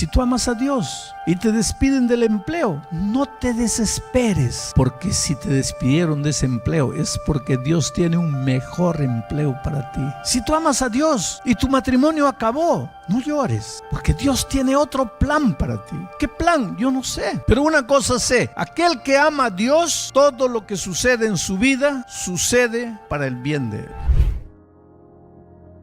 Si tú amas a Dios y te despiden del empleo, no te desesperes, porque si te despidieron de ese empleo es porque Dios tiene un mejor empleo para ti. Si tú amas a Dios y tu matrimonio acabó, no llores, porque Dios tiene otro plan para ti. ¿Qué plan? Yo no sé. Pero una cosa sé, aquel que ama a Dios, todo lo que sucede en su vida, sucede para el bien de él.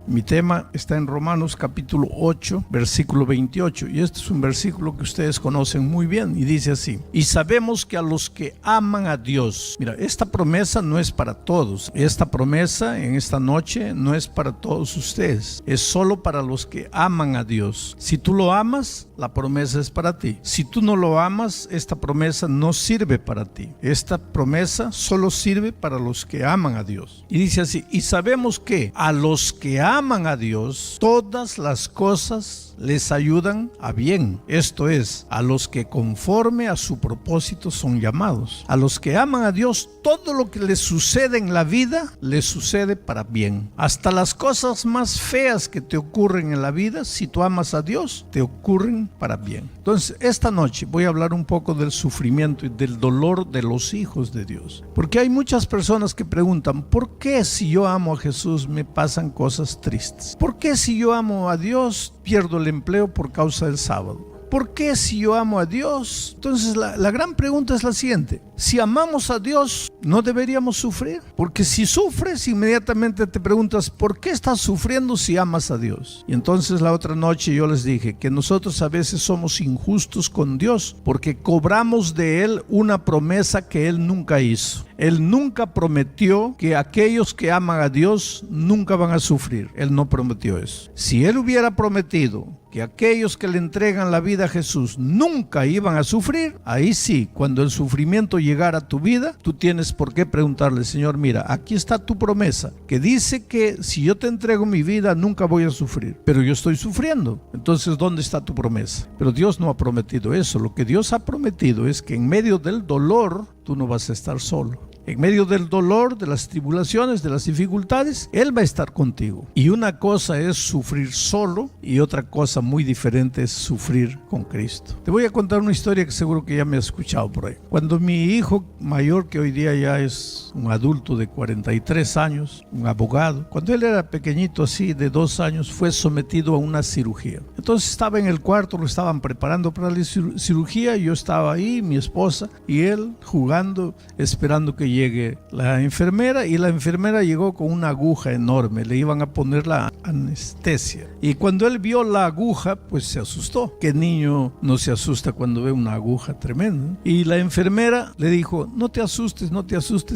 Mi tema está en Romanos capítulo 8, versículo 28, y este es un versículo que ustedes conocen muy bien, y dice así: y sabemos que a los que aman a Dios, mira, esta promesa no es para todos, esta promesa en esta noche no es para todos ustedes, es solo para los que aman a Dios. Si tú lo amas, la promesa es para ti. Si tú no lo amas, esta promesa no sirve para ti. Esta promesa solo sirve para los que aman a Dios. Y dice así: y sabemos que a los que aman a Dios, todas las cosas les ayudan a bien. Esto es, a los que conforme a su propósito son llamados. A los que aman a Dios, todo lo que les sucede en la vida, les sucede para bien. Hasta las cosas más feas que te ocurren en la vida, si tú amas a Dios, te ocurren para bien. Entonces, esta noche voy a hablar un poco del sufrimiento y del dolor de los hijos de Dios. Porque hay muchas personas que preguntan: ¿por qué si yo amo a Jesús me pasan cosas tristes? ¿Por qué si yo amo a Dios pierdo el empleo por causa del sábado? ¿Por qué si yo amo a Dios? Entonces la gran pregunta es la siguiente: si amamos a Dios, ¿no deberíamos sufrir? Porque si sufres, inmediatamente te preguntas: ¿por qué estás sufriendo si amas a Dios? Y entonces la otra noche yo les dije que nosotros a veces somos injustos con Dios porque cobramos de Él una promesa que Él nunca hizo. Él nunca prometió que aquellos que aman a Dios nunca van a sufrir. Él no prometió eso. Si Él hubiera prometido que aquellos que le entregan la vida a Jesús nunca iban a sufrir, ahí sí, cuando el sufrimiento llegara a tu vida, tú tienes por qué preguntarle: Señor, mira, aquí está tu promesa, que dice que si yo te entrego mi vida nunca voy a sufrir, pero yo estoy sufriendo. Entonces, ¿dónde está tu promesa? Pero Dios no ha prometido eso. Lo que Dios ha prometido es que en medio del dolor tú no vas a estar solo. En medio del dolor, de las tribulaciones, de las dificultades, Él va a estar contigo. Y una cosa es sufrir solo y otra cosa muy diferente es sufrir con Cristo. Te voy a contar una historia que seguro que ya me has escuchado por ahí. Cuando mi hijo mayor, que hoy día ya es un adulto de 43 años, un abogado, cuando él era pequeñito así, de 2 años, fue sometido a una cirugía. Entonces estaba en el cuarto, lo estaban preparando para la cirugía, yo estaba ahí, mi esposa y él jugando, esperando que llegue la enfermera, y la enfermera llegó con una aguja enorme, le iban a poner la anestesia, y cuando él vio la aguja pues se asustó. ¿Qué niño no se asusta cuando ve una aguja tremenda? Y la enfermera le dijo: no te asustes,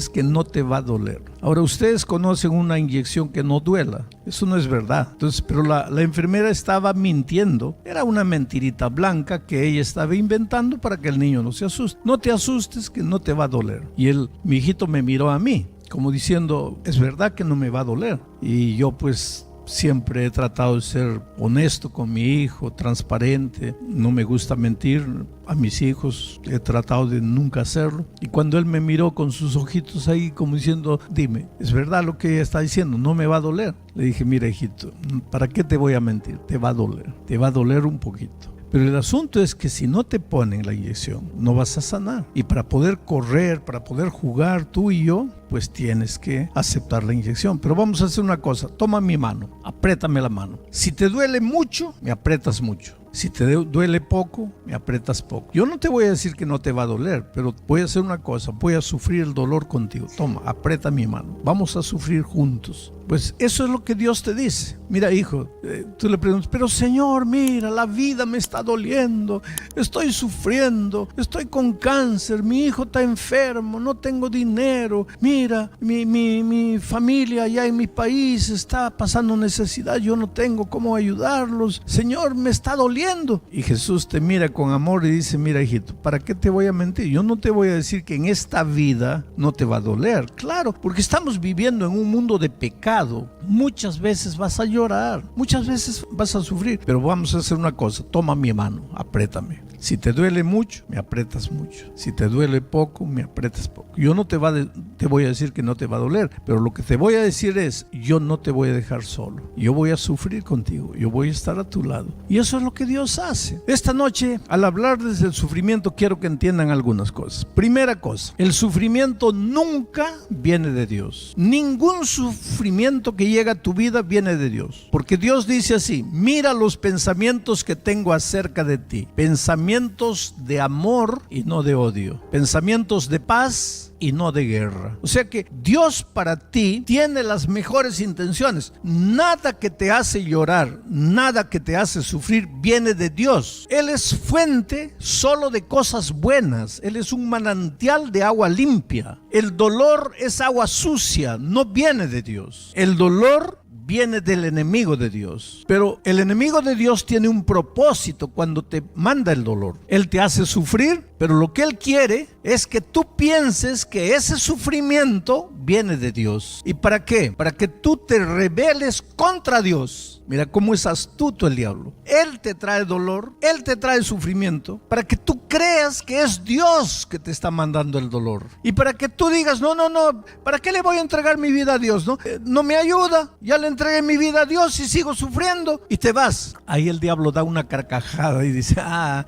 que no te va a doler. Ahora, ustedes conocen una inyección que no duela. Eso no es verdad. Entonces, pero la enfermera estaba mintiendo. Era una mentirita blanca que ella estaba inventando para que el niño no se asuste. No te asustes, que no te va a doler. Y mi hijito me miró a mí como diciendo: es verdad que no me va a doler. Y yo pues siempre he tratado de ser honesto con mi hijo, transparente, no me gusta mentir a mis hijos, he tratado de nunca hacerlo. Y cuando él me miró con sus ojitos ahí como diciendo: dime, ¿es verdad lo que ella está diciendo? ¿No me va a doler? Le dije: mira, hijito, ¿para qué te voy a mentir? Te va a doler un poquito. Pero el asunto es que si no te ponen la inyección, no vas a sanar. Y para poder correr, para poder jugar tú y yo, pues tienes que aceptar la inyección. Pero vamos a hacer una cosa: toma mi mano, apriétame la mano. Si te duele mucho, me aprietas mucho. Si te duele poco, me aprietas poco. Yo no te voy a decir que no te va a doler, pero voy a hacer una cosa: voy a sufrir el dolor contigo. Toma, aprieta mi mano. Vamos a sufrir juntos. Pues eso es lo que Dios te dice. Mira, hijo, tú le preguntas: pero Señor, mira, la vida me está doliendo, estoy sufriendo, estoy con cáncer, mi hijo está enfermo, no tengo dinero, mira, mi familia allá en mi país está pasando necesidad, yo no tengo cómo ayudarlos, Señor, me está doliendo. Y Jesús te mira con amor y dice: mira, hijito, ¿para qué te voy a mentir? Yo no te voy a decir que en esta vida no te va a doler. Claro, porque estamos viviendo en un mundo de pecado. Muchas veces vas a llorar, muchas veces vas a sufrir, pero vamos a hacer una cosa: toma mi mano, apriétame. Si te duele mucho, me aprietas mucho. Si te duele poco, me aprietas poco. Yo no te voy voy a decir que no te va a doler, pero lo que te voy a decir es, yo no te voy a dejar solo. Yo voy a sufrir contigo, yo voy a estar a tu lado. Y eso es lo que Dios hace. Esta noche, al hablarles del sufrimiento, quiero que entiendan algunas cosas. Primera cosa, el sufrimiento nunca viene de Dios. Ningún sufrimiento que llega a tu vida viene de Dios. Porque Dios dice así, mira los pensamientos que tengo acerca de ti. Pensamientos de amor y no de odio. Pensamientos de paz y no de guerra. O sea que Dios para ti tiene las mejores intenciones. Nada que te hace llorar, nada que te hace sufrir viene de Dios. Él es fuente solo de cosas buenas. Él es un manantial de agua limpia. El dolor es agua sucia, no viene de Dios. El dolor viene del enemigo de Dios. Pero el enemigo de Dios tiene un propósito cuando te manda el dolor. Él te hace sufrir, pero lo que él quiere es que tú pienses que ese sufrimiento viene de Dios. ¿Y para qué? Para que tú te rebeles contra Dios. Mira cómo es astuto el diablo. Él te trae dolor, él te trae sufrimiento para que tú creas que es Dios que te está mandando el dolor. Y para que tú digas, no, ¿para qué le voy a entregar mi vida a Dios? No me ayuda, ya le entregué mi vida a Dios y sigo sufriendo. Y te vas. Ahí el diablo da una carcajada y dice,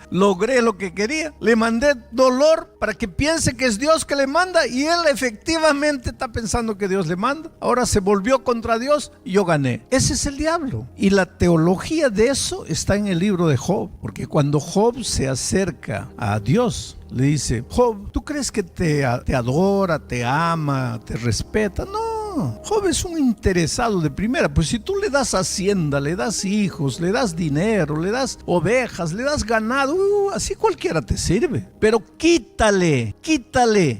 logré lo que quería. Le mandé dolor para que piense que es Dios que le manda y él efectivamente está pensando que Dios le manda. Ahora se volvió contra Dios y yo gané. Ese es el diablo. Y la teología de eso está en el libro de Job, porque cuando Job se acerca a Dios, le dice, Job, ¿tú crees que te adora, te ama, te respeta? No, Job es un interesado de primera. Pues si tú le das hacienda, le das hijos, le das dinero, le das ovejas, le das ganado, así cualquiera te sirve. Pero quítale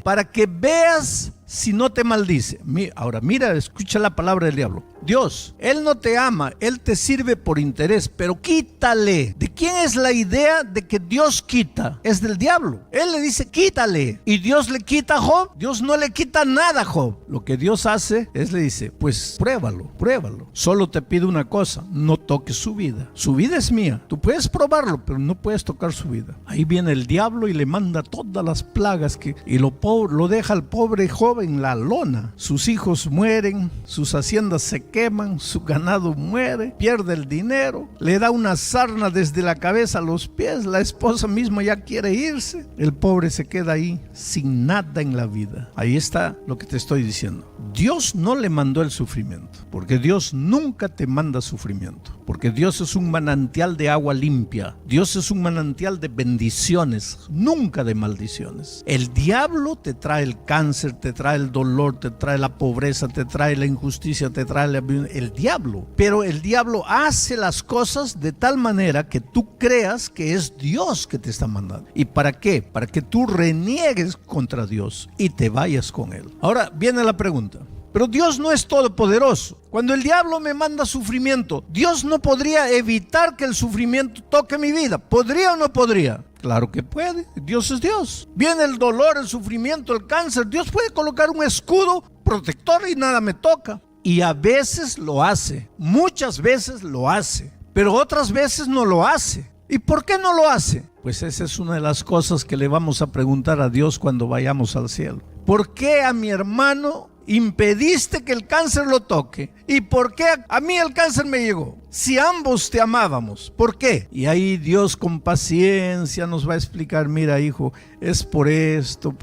para que veas si no te maldice. Ahora mira, escucha la palabra del diablo. Dios, Él no te ama, Él te sirve por interés, pero quítale. ¿De quién es la idea de que Dios quita? Es del diablo. Él le dice quítale. ¿Y Dios le quita a Job? Dios no le quita nada a Job. Lo que Dios hace es le dice, pues pruébalo. Solo te pido una cosa, no toques su vida. Su vida es mía. Tú puedes probarlo, pero no puedes tocar su vida. Ahí viene el diablo y le manda todas las plagas y lo deja al pobre Job en la lona. Sus hijos mueren, sus haciendas se queman, su ganado muere, pierde el dinero, le da una sarna desde la cabeza a los pies, la esposa misma ya quiere irse, el pobre se queda ahí sin nada en la vida. Ahí está lo que te estoy diciendo. Dios no le mandó el sufrimiento, porque Dios nunca te manda sufrimiento, porque Dios es un manantial de agua limpia. Dios es un manantial de bendiciones, nunca de maldiciones. El diablo te trae el cáncer, te trae el dolor, te trae la pobreza, te trae la injusticia, te trae el diablo. Pero el diablo hace las cosas de tal manera que tú creas que es Dios que te está mandando. ¿Y para qué? Para que tú reniegues contra Dios y te vayas con Él. Ahora viene la pregunta. Pero Dios no es todopoderoso. Cuando el diablo me manda sufrimiento, Dios no podría evitar que el sufrimiento toque mi vida. ¿Podría o no podría? Claro que puede. Dios es Dios. Viene el dolor, el sufrimiento, el cáncer. Dios puede colocar un escudo protector y nada me toca. Y a veces lo hace. Muchas veces lo hace. Pero otras veces no lo hace. ¿Y por qué no lo hace? Pues esa es una de las cosas que le vamos a preguntar a Dios cuando vayamos al cielo. ¿Por qué a mi hermano impediste que el cáncer lo toque? ¿Y por qué a mí el cáncer me llegó? Si ambos te amábamos, ¿por qué? Y ahí Dios con paciencia nos va a explicar, mira hijo, es por esto.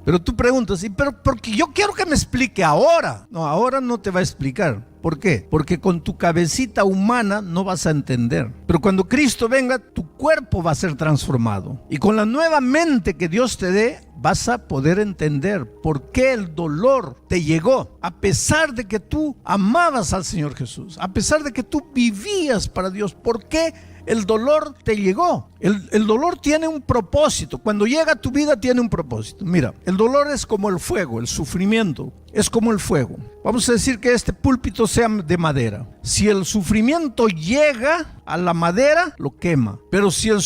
Pero tú preguntas, pero porque yo quiero que me explique ahora. No, ahora no te va a explicar. ¿Por qué? Porque con tu cabecita humana no vas a entender. Pero cuando Cristo venga, tu cuerpo va a ser transformado. Y con la nueva mente que Dios te dé, vas a poder entender por qué el dolor te llegó. A pesar de que tú amabas al Señor Jesús, a pesar de que tú vivías para Dios, ¿por qué el dolor te llegó? El dolor tiene un propósito. Cuando llega a tu vida tiene un propósito. Mira, el dolor es como el fuego, el sufrimiento es como el fuego. Vamos a decir que este púlpito sea de madera. Si el sufrimiento llega a la madera, lo quema. Pero si el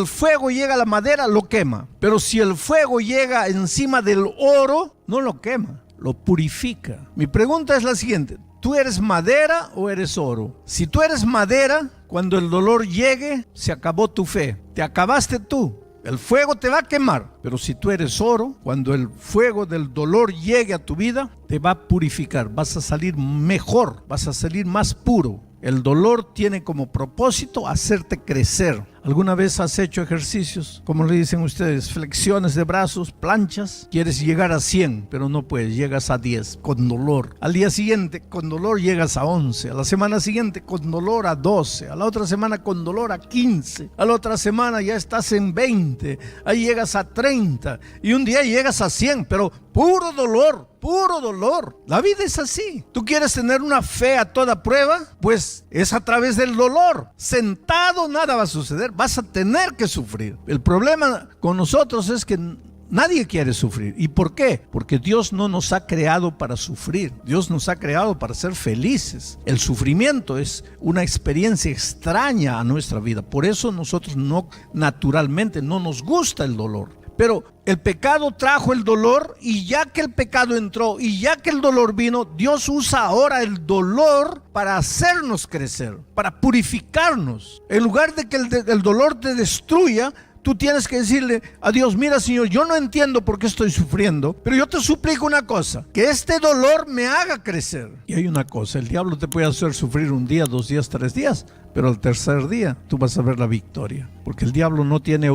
fuego llega a la madera, lo quema. Pero si el fuego llega encima del oro, no lo quema, lo purifica. Mi pregunta es la siguiente: ¿tú eres madera o eres oro? Si tú eres madera, cuando el dolor llegue, se acabó tu fe. Te acabaste tú. El fuego te va a quemar. Pero si tú eres oro, cuando el fuego del dolor llegue a tu vida, te va a purificar. Vas a salir mejor, vas a salir más puro. El dolor tiene como propósito hacerte crecer. ¿Alguna vez has hecho ejercicios? Como le dicen ustedes, flexiones de brazos, planchas. Quieres llegar a 100, pero no puedes, llegas a 10 con dolor. Al día siguiente, con dolor, llegas a 11. A la semana siguiente, con dolor, a 12. A la otra semana, con dolor, a 15. A la otra semana, ya estás en 20. Ahí llegas a 30. Y un día llegas a 100, pero puro dolor. Puro dolor. La vida es así. ¿Tú quieres tener una fe a toda prueba? Pues es a través del dolor. Sentado nada va a suceder. Vas a tener que sufrir. El problema con nosotros es que nadie quiere sufrir. ¿Y por qué? Porque Dios no nos ha creado para sufrir. Dios nos ha creado para ser felices. El sufrimiento es una experiencia extraña a nuestra vida. Por eso nosotros naturalmente no nos gusta el dolor. Pero el pecado trajo el dolor, y ya que el pecado entró y ya que el dolor vino, Dios usa ahora el dolor para hacernos crecer, para purificarnos. En lugar de que el dolor te destruya, tú tienes que decirle a Dios: mira, Señor, yo no entiendo por qué estoy sufriendo, pero yo te suplico una cosa, que este dolor me haga crecer. Y hay una cosa, el diablo te puede hacer sufrir un día, 2 días, 3 días, pero al tercer día tú vas a ver la victoria, porque el diablo no tiene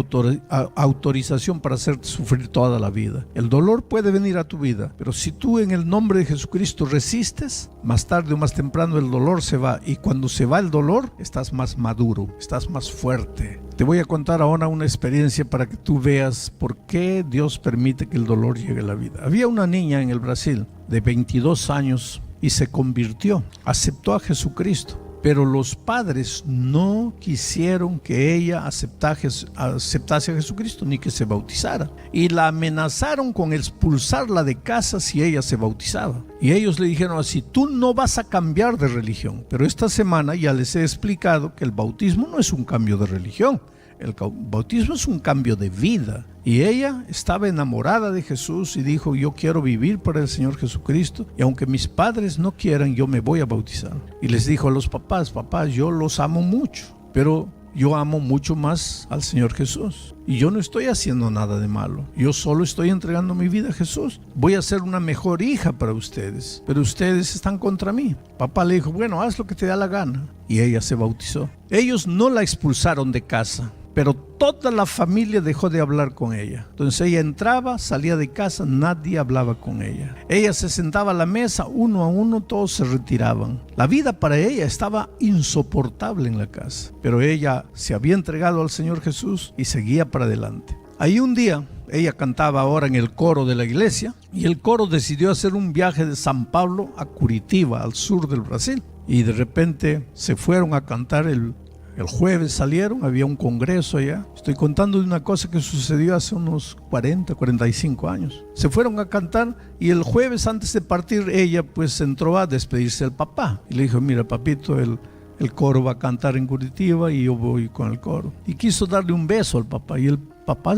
autorización para hacerte sufrir toda la vida. El dolor puede venir a tu vida, pero si tú en el nombre de Jesucristo resistes, más tarde o más temprano el dolor se va, y cuando se va el dolor, estás más maduro, estás más fuerte. Te voy a contar ahora una experiencia para que tú veas por qué Dios permite que el dolor llegue a la vida. Había una niña en el Brasil de 22 años y se convirtió, aceptó a Jesucristo. Pero los padres no quisieron que ella aceptase a Jesucristo ni que se bautizara. Y la amenazaron con expulsarla de casa si ella se bautizaba. Y ellos le dijeron así: tú no vas a cambiar de religión. Pero esta semana ya les he explicado que el bautismo no es un cambio de religión. El bautismo es un cambio de vida. Y ella estaba enamorada de Jesús y dijo: yo quiero vivir para el Señor Jesucristo, y aunque mis padres no quieran, yo me voy a bautizar. Y les dijo a los papás: papás, yo los amo mucho, pero yo amo mucho más al Señor Jesús. Y yo no estoy haciendo nada de malo. Yo solo estoy entregando mi vida a Jesús. Voy a ser una mejor hija para ustedes, pero ustedes están contra mí. Papá le dijo: bueno, haz lo que te da la gana. Y ella se bautizó. Ellos no la expulsaron de casa, pero toda la familia dejó de hablar con ella. Entonces ella entraba, salía de casa, nadie hablaba con ella. Ella se sentaba a la mesa, uno a uno, todos se retiraban. La vida para ella estaba insoportable en la casa, pero ella se había entregado al Señor Jesús y seguía para adelante. Ahí un día, ella cantaba ahora en el coro de la iglesia, y el coro decidió hacer un viaje de San Pablo a Curitiba, al sur del Brasil. Y de repente se fueron a cantar el jueves, salieron, había un congreso allá. Estoy contando de una cosa que sucedió hace unos 40, 45 años. Se fueron a cantar, y el jueves, antes de partir, ella pues entró a despedirse del papá. Y le dijo: mira, papito, el coro va a cantar en Curitiba y yo voy con el coro. Y quiso darle un beso al papá, y el papá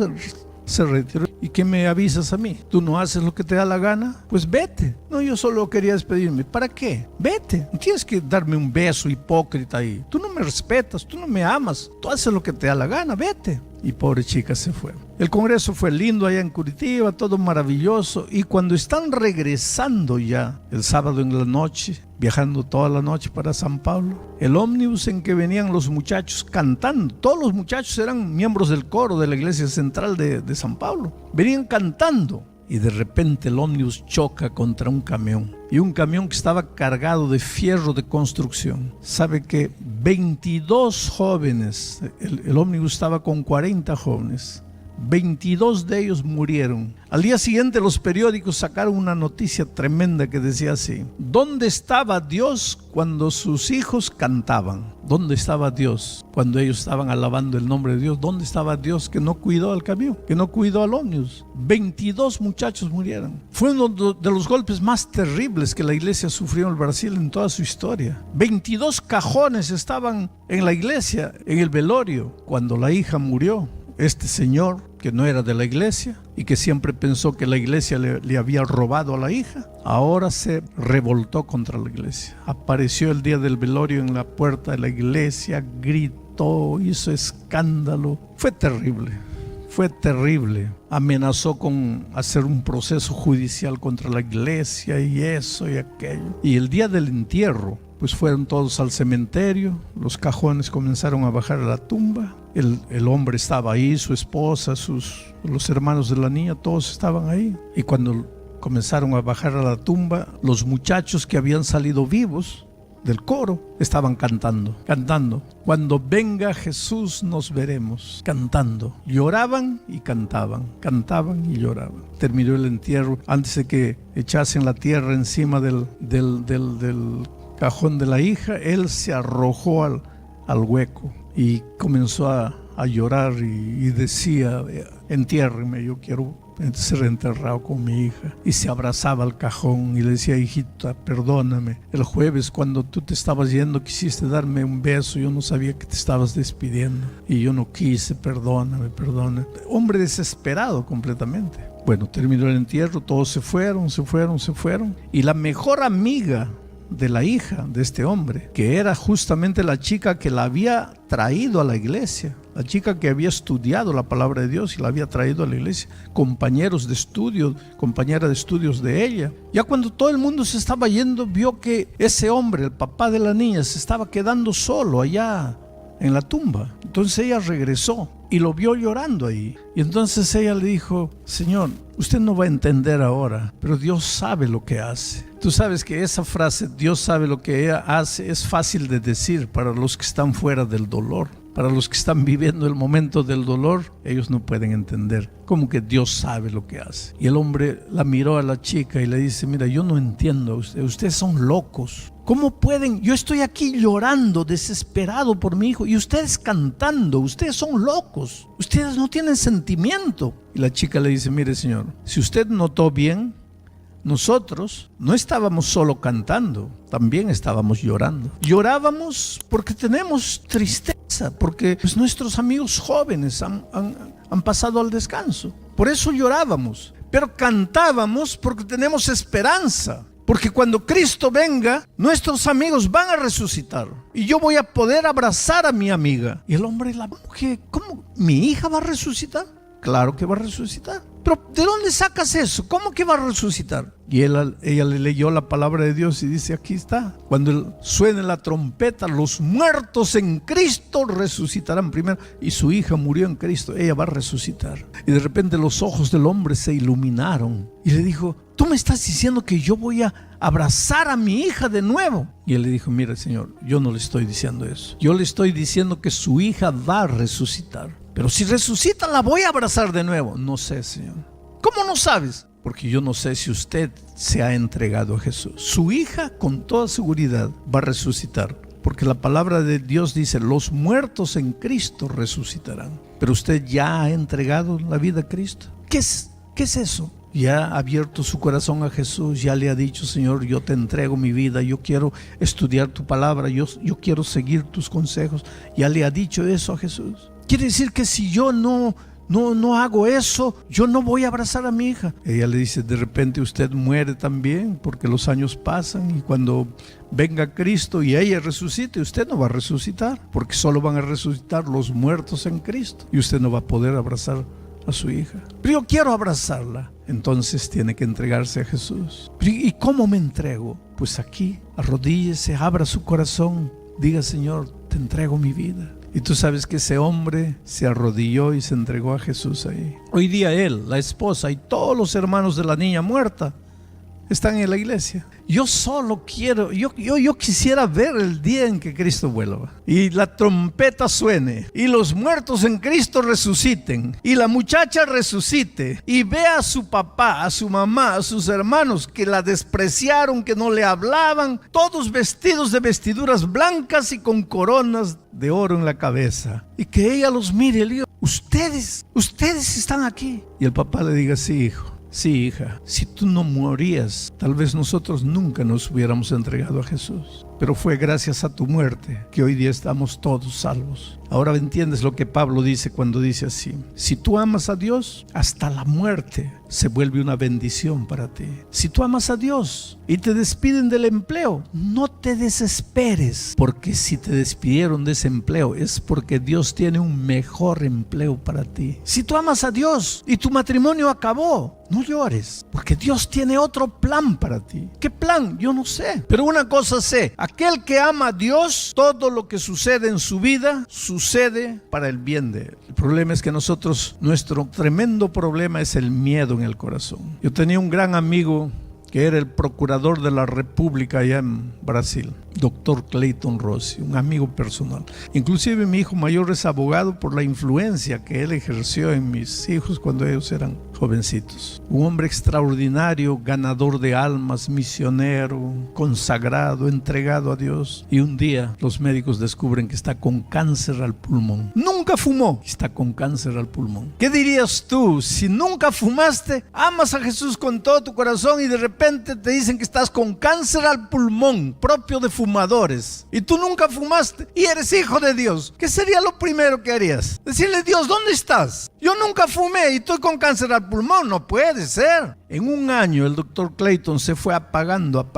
se retiró. ¿Y qué me avisas a mí? ¿Tú no haces lo que te da la gana? Pues vete. No, yo solo quería despedirme. ¿Para qué? Vete. No tienes que darme un beso hipócrita ahí. Tú no me respetas, tú no me amas. Tú haces lo que te da la gana, vete. Y pobre chica se fue. El congreso fue lindo allá en Curitiba, todo maravilloso. Y cuando están regresando ya el sábado en la noche, viajando toda la noche para San Pablo, el ómnibus en que venían los muchachos cantando, todos los muchachos eran miembros del coro de la iglesia central de San Pablo, venían cantando, y de repente el ómnibus choca contra un camión, y un camión que estaba cargado de fierro de construcción. Sabe que 22 jóvenes, el ómnibus estaba con 40 jóvenes, 22 de ellos murieron. Al día siguiente los periódicos sacaron una noticia tremenda que decía así: ¿dónde estaba Dios cuando sus hijos cantaban? ¿Dónde estaba Dios cuando ellos estaban alabando el nombre de Dios? ¿Dónde estaba Dios que no cuidó al camión, que no cuidó al ómnibus? 22 muchachos murieron. Fue uno de los golpes más terribles que la iglesia sufrió en el Brasil en toda su historia. 22 cajones estaban en la iglesia, en el velorio, cuando la hija murió. Este señor, que no era de la iglesia y que siempre pensó que la iglesia le había robado a la hija, ahora se revoltó contra la iglesia. Apareció el día del velorio en la puerta de la iglesia, gritó, hizo escándalo. Fue terrible. Fue terrible. Amenazó con hacer un proceso judicial contra la iglesia y eso y aquello. Y el día del entierro, pues fueron todos al cementerio, los cajones comenzaron a bajar a la tumba. El hombre estaba ahí, su esposa, los hermanos de la niña, todos estaban ahí. Y cuando comenzaron a bajar a la tumba, los muchachos que habían salido vivos del coro estaban cantando. Cuando venga Jesús nos veremos, cantando. Lloraban y cantaban y lloraban. Terminó el entierro. Antes de que echasen la tierra encima del cajón de la hija, él se arrojó al hueco y comenzó a llorar y decía: entiérreme, yo quiero ser enterrado con mi hija. Y se abrazaba al cajón y le decía: hijita, perdóname, el jueves cuando tú te estabas yendo quisiste darme un beso, yo no sabía que te estabas despidiendo y yo no quise, perdóname. Hombre desesperado completamente. Bueno, terminó el entierro, todos se fueron y la mejor amiga de la hija de este hombre, que era justamente la chica que la había traído a la iglesia, la chica que había estudiado la palabra de Dios y la había traído a la iglesia, compañera de estudios de ella. Ya cuando todo el mundo se estaba yendo, vio que ese hombre, el papá de la niña, se estaba quedando solo allá en la tumba. Entonces ella regresó y lo vio llorando ahí. Y entonces ella le dijo: Señor, usted no va a entender ahora, pero Dios sabe lo que hace. Tú sabes que esa frase, Dios sabe lo que ella hace, es fácil de decir para los que están fuera del dolor. Para los que están viviendo el momento del dolor, ellos no pueden entender cómo que Dios sabe lo que hace. Y el hombre la miró a la chica y le dice: mira, yo no entiendo a ustedes son locos. ¿Cómo pueden? Yo estoy aquí llorando, desesperado por mi hijo, y ustedes cantando. Ustedes son locos. Ustedes no tienen sentimiento. Y la chica le dice: mire, señor, si usted notó bien, nosotros no estábamos solo cantando, también estábamos llorando. Llorábamos porque tenemos tristeza, porque pues, nuestros amigos jóvenes han pasado al descanso. Por eso llorábamos. Pero cantábamos porque tenemos esperanza. Porque cuando Cristo venga, nuestros amigos van a resucitar. Y yo voy a poder abrazar a mi amiga. Y el hombre y la mujer: ¿cómo? ¿Mi hija va a resucitar? Claro que va a resucitar. Pero ¿de dónde sacas eso? ¿Cómo que va a resucitar? Y ella le leyó la palabra de Dios y dice: aquí está. Cuando suene la trompeta, los muertos en Cristo resucitarán primero. Y su hija murió en Cristo, ella va a resucitar. Y de repente los ojos del hombre se iluminaron. Y le dijo: ¿tú me estás diciendo que yo voy a abrazar a mi hija de nuevo? Y él le dijo: mire, señor, yo no le estoy diciendo eso. Yo le estoy diciendo que su hija va a resucitar. Pero si resucita, la voy a abrazar de nuevo. No sé, Señor. ¿Cómo no sabes? Porque yo no sé si usted se ha entregado a Jesús. Su hija, con toda seguridad, va a resucitar. Porque la palabra de Dios dice: los muertos en Cristo resucitarán. Pero usted ya ha entregado la vida a Cristo. ¿Qué es eso? Ya ha abierto su corazón a Jesús, ya le ha dicho: Señor, yo te entrego mi vida, yo quiero estudiar tu palabra, yo quiero seguir tus consejos. Ya le ha dicho eso a Jesús. Quiere decir que si yo no hago eso, yo no voy a abrazar a mi hija. Ella le dice: de repente usted muere también, porque los años pasan y cuando venga Cristo y ella resucite, usted no va a resucitar, porque solo van a resucitar los muertos en Cristo y usted no va a poder abrazar a su hija. Pero yo quiero abrazarla. Entonces tiene que entregarse a Jesús. ¿Y cómo me entrego? Pues aquí, arrodíllese, abra su corazón, diga: Señor, te entrego mi vida. Y tú sabes que ese hombre se arrodilló y se entregó a Jesús ahí. Hoy día él, la esposa y todos los hermanos de la niña muerta están en la iglesia. Yo solo quiero, yo quisiera ver el día en que Cristo vuelva y la trompeta suene y los muertos en Cristo resuciten y la muchacha resucite y vea a su papá, a su mamá, a sus hermanos que la despreciaron, que no le hablaban, todos vestidos de vestiduras blancas y con coronas de oro en la cabeza, y que ella los mire y le diga: ustedes están aquí. Y el papá le diga: sí, hijo. Sí, hija, si tú no morías, tal vez nosotros nunca nos hubiéramos entregado a Jesús. pero fue gracias a tu muerte que hoy día estamos todos salvos. Ahora entiendes lo que Pablo dice cuando dice así: si tú amas a Dios, hasta la muerte se vuelve una bendición para ti. Si tú amas a Dios y te despiden del empleo, no te desesperes, porque si te despidieron de ese empleo es porque Dios tiene un mejor empleo para ti. Si tú amas a Dios y tu matrimonio acabó, no llores, porque Dios tiene otro plan para ti. ¿Qué plan? Yo no sé, pero una cosa sé: aquel que ama a Dios, todo lo que sucede en su vida sucede para el bien de él. El problema es que nuestro tremendo problema es el miedo en el corazón. Yo tenía un gran amigo que era el procurador de la República allá en Brasil, doctor Clayton Rossi, un amigo personal. Inclusive mi hijo mayor es abogado por la influencia que él ejerció en mis hijos cuando ellos eran jovencitos. Un hombre extraordinario, ganador de almas, misionero, consagrado, entregado a Dios. Y un día los médicos descubren que está con cáncer al pulmón. Nunca fumó, está con cáncer al pulmón. ¿Qué dirías tú si nunca fumaste, amas a Jesús con todo tu corazón y de repente te dicen que estás con cáncer al pulmón, propio de fumadores, y tú nunca fumaste y eres hijo de Dios? ¿Qué sería lo primero que harías? Decirle: Dios, ¿dónde estás? Yo nunca fumé y estoy con cáncer al pulmón. No puede ser. En un año el doctor Clayton se fue apagando.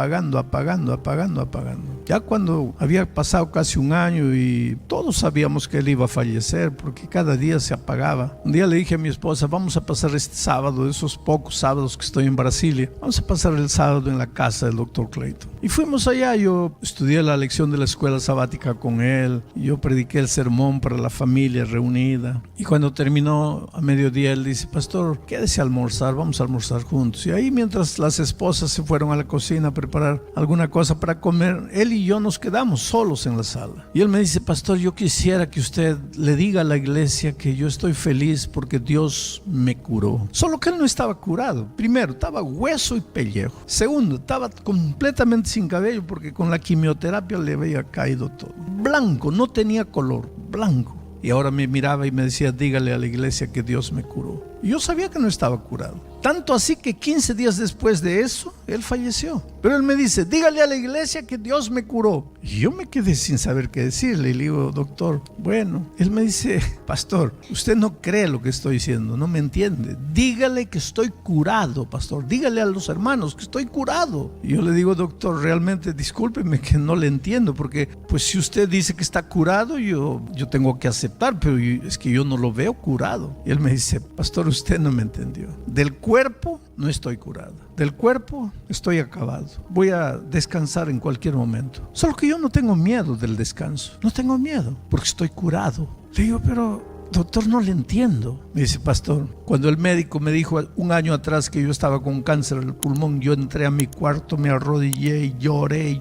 Ya cuando había pasado casi un año y todos sabíamos que él iba a fallecer, porque cada día se apagaba. Un día le dije a mi esposa: vamos a pasar este sábado, de esos pocos sábados que estoy en Brasilia, vamos a pasar el sábado en la casa del doctor Clayton. Y fuimos allá. Yo estudié la lección de la escuela sabática con él, yo prediqué el sermón para la familia reunida, y cuando terminó a mediodía él dice: pastor, quédese a almorzar, vamos a almorzar juntos. Y ahí, mientras las esposas se fueron a la cocina a preparar alguna cosa para comer, él y yo nos quedamos solos en la sala. Y él me dice: pastor, yo quisiera que usted le diga a la iglesia que yo estoy feliz porque Dios me curó. Solo que él no estaba curado. Primero, estaba hueso y pellejo. Segundo, estaba completamente sin cabello porque con la quimioterapia le había caído todo. Blanco, no tenía color, blanco. Y ahora me miraba y me decía: dígale a la iglesia que Dios me curó. Y yo sabía que no estaba curado. Tanto así que 15 días después de eso, él falleció. Pero él me dice: dígale a la iglesia que Dios me curó. Y yo me quedé sin saber qué decirle. Y le digo: doctor, bueno. Él me dice: pastor, usted no cree lo que estoy diciendo, no me entiende. Dígale que estoy curado, pastor. Dígale a los hermanos que estoy curado. Y yo le digo: doctor, realmente discúlpeme que no le entiendo, porque pues si usted dice que está curado, yo tengo que aceptar, pero es que yo no lo veo curado. Y él me dice: pastor, usted no me entendió. Del cuerpo no estoy curado, del cuerpo estoy acabado, voy a descansar en cualquier momento. Solo que yo no tengo miedo del descanso, no tengo miedo porque estoy curado. Le digo: pero doctor, no le entiendo. Me dice: pastor, cuando el médico me dijo un año atrás que yo estaba con cáncer al pulmón, yo entré a mi cuarto, me arrodillé y lloré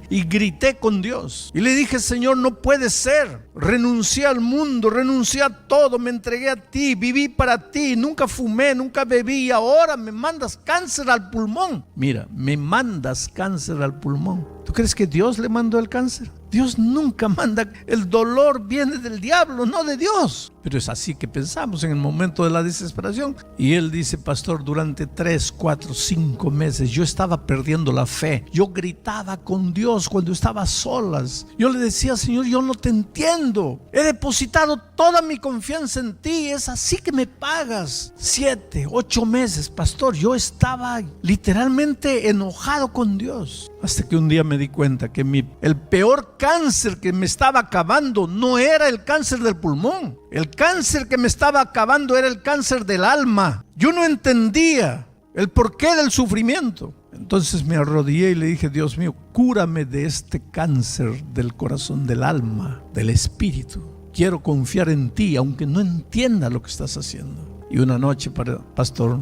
y grité con Dios. Y le dije: Señor, no puede ser. Renuncié al mundo, renuncié a todo, me entregué a ti, viví para ti, nunca fumé, nunca bebí, y ahora me mandas cáncer al pulmón. Mira, me mandas cáncer al pulmón. ¿Tú crees que Dios le mandó el cáncer? Dios nunca manda. El dolor viene del diablo, no de Dios. Pero es así que pensamos en el momento de la desesperación. Y él dice: pastor, durante 3, 4, 5 meses yo estaba perdiendo la fe. Yo gritaba con Dios cuando estaba a solas. Yo le decía: Señor, yo no te entiendo. He depositado toda mi confianza en ti. Es así que me pagas. 7, 8 meses, pastor. Yo estaba literalmente enojado con Dios. Hasta que un día me di cuenta que el peor cáncer que me estaba acabando no era el cáncer del pulmón. El cáncer que me estaba acabando era el cáncer del alma. Yo no entendía el porqué del sufrimiento. Entonces me arrodillé y le dije: Dios mío, cúrame de este cáncer del corazón, del alma, del espíritu. Quiero confiar en ti, aunque no entienda lo que estás haciendo. Y una noche, pastor,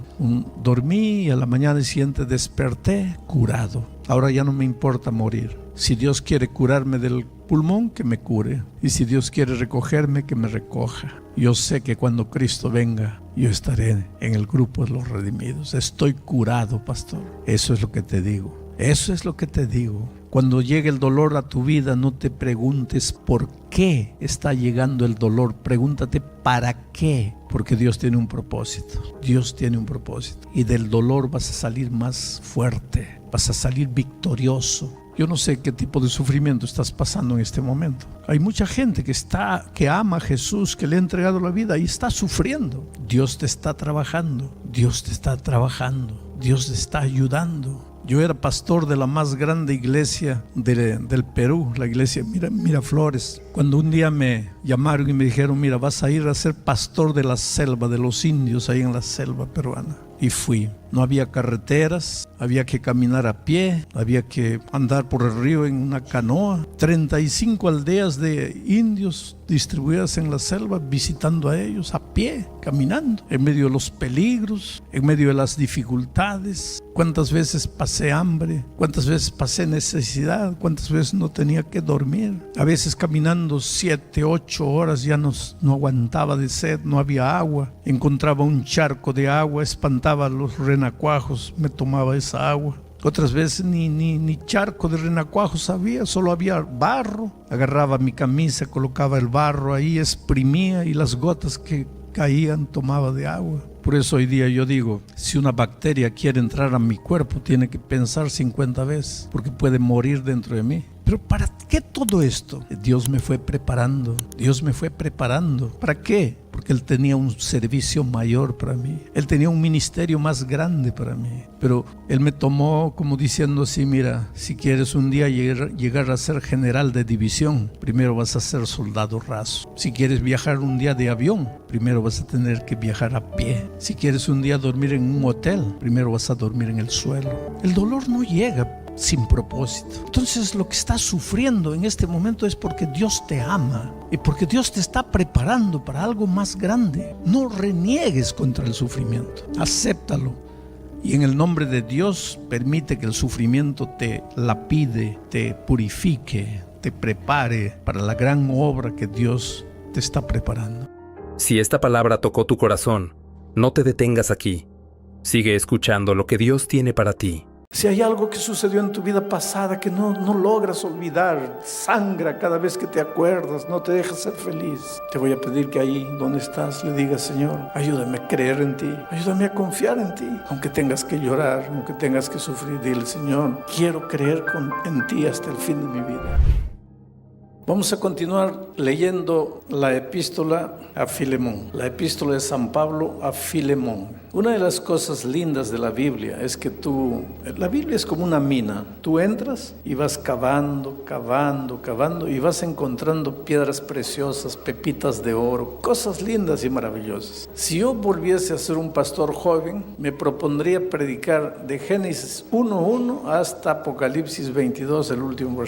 dormí y a la mañana siguiente desperté curado. Ahora ya no me importa morir. Si Dios quiere curarme del pulmón, que me cure. Y si Dios quiere recogerme, que me recoja. Yo sé que cuando Cristo venga, yo estaré en el grupo de los redimidos. Estoy curado, pastor. Eso es lo que te digo. Eso es lo que te digo. Cuando llegue el dolor a tu vida, no te preguntes por qué está llegando el dolor. Pregúntate para qué. Porque Dios tiene un propósito. Dios tiene un propósito. Y del dolor vas a salir más fuerte. Vas a salir victorioso. Yo no sé qué tipo de sufrimiento estás pasando en este momento. Hay mucha gente que ama a Jesús, que le ha entregado la vida y está sufriendo. Dios te está trabajando, Dios te está trabajando, Dios te está ayudando. Yo era pastor de la más grande iglesia del Perú, la iglesia Miraflores. Cuando un día me llamaron y me dijeron, mira, vas a ir a ser pastor de la selva, de los indios ahí en la selva peruana. Y fui. No había carreteras, había que caminar a pie, había que andar por el río en una canoa. 35 aldeas de indios distribuidas en la selva, visitando a ellos a pie, caminando, en medio de los peligros, en medio de las dificultades. ¿Cuántas veces pasé hambre? ¿Cuántas veces pasé necesidad? ¿Cuántas veces no tenía que dormir? A veces caminando 7, 8 horas ya no aguantaba de sed, no había agua. Encontraba un charco de agua, espantaba a los renacuajos, me tomaba esa agua. Otras veces ni charco de renacuajos había, solo había barro. Agarraba mi camisa, colocaba el barro ahí, exprimía y las gotas que caían tomaba de agua. Por eso hoy día yo digo, si una bacteria quiere entrar a mi cuerpo, tiene que pensar 50 veces, porque puede morir dentro de mí. Pero ¿para qué todo esto? Dios me fue preparando, Dios me fue preparando. ¿Para qué? Porque Él tenía un servicio mayor para mí. Él tenía un ministerio más grande para mí. Pero Él me tomó como diciendo así, mira, si quieres un día llegar a ser general de división, primero vas a ser soldado raso. Si quieres viajar un día de avión, primero vas a tener que viajar a pie. Si quieres un día dormir en un hotel, primero vas a dormir en el suelo. El dolor no llega sin propósito. Entonces lo que estás sufriendo en este momento es porque Dios te ama y porque Dios te está preparando para algo más grande. No reniegues contra el sufrimiento, acéptalo y en el nombre de Dios permite que el sufrimiento te lapide, te purifique, te prepare para la gran obra que Dios te está preparando. Si esta palabra tocó tu corazón, no te detengas aquí. Sigue escuchando lo que Dios tiene para ti. Si hay algo que sucedió en tu vida pasada que no logras olvidar, sangra cada vez que te acuerdas, no te deja ser feliz, te voy a pedir que ahí donde estás le digas, Señor, ayúdame a creer en ti, ayúdame a confiar en ti, aunque tengas que llorar, aunque tengas que sufrir, dile, Señor, quiero creer en ti hasta el fin de mi vida. Vamos a continuar leyendo la epístola a Filemón, la epístola de San Pablo a Filemón. Una de las cosas lindas de la Biblia es que la Biblia es como una mina. Tú entras y vas cavando y vas encontrando piedras preciosas, pepitas de oro, cosas lindas y maravillosas. Si yo volviese a ser un pastor joven, me propondría predicar de Génesis 1:1 hasta Apocalipsis 22, el último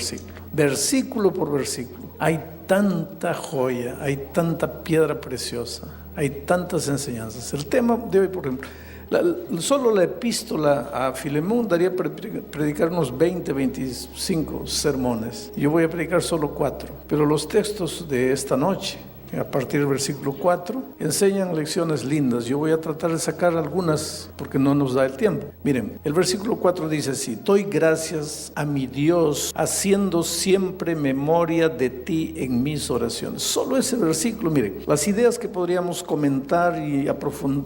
versículo por versículo. Hay tanta joya, hay tanta piedra preciosa, hay tantas enseñanzas. El tema de hoy, por ejemplo, solo la epístola a Filemón daría para predicar unos 25 sermones. Yo voy a predicar solo 4, pero los textos de esta noche, a partir del versículo 4, enseñan lecciones lindas. Yo voy a tratar de sacar algunas porque no nos da el tiempo. Miren, el versículo 4 dice así: doy gracias a mi Dios, haciendo siempre memoria de ti en mis oraciones. Solo ese versículo, miren, las ideas que podríamos comentar y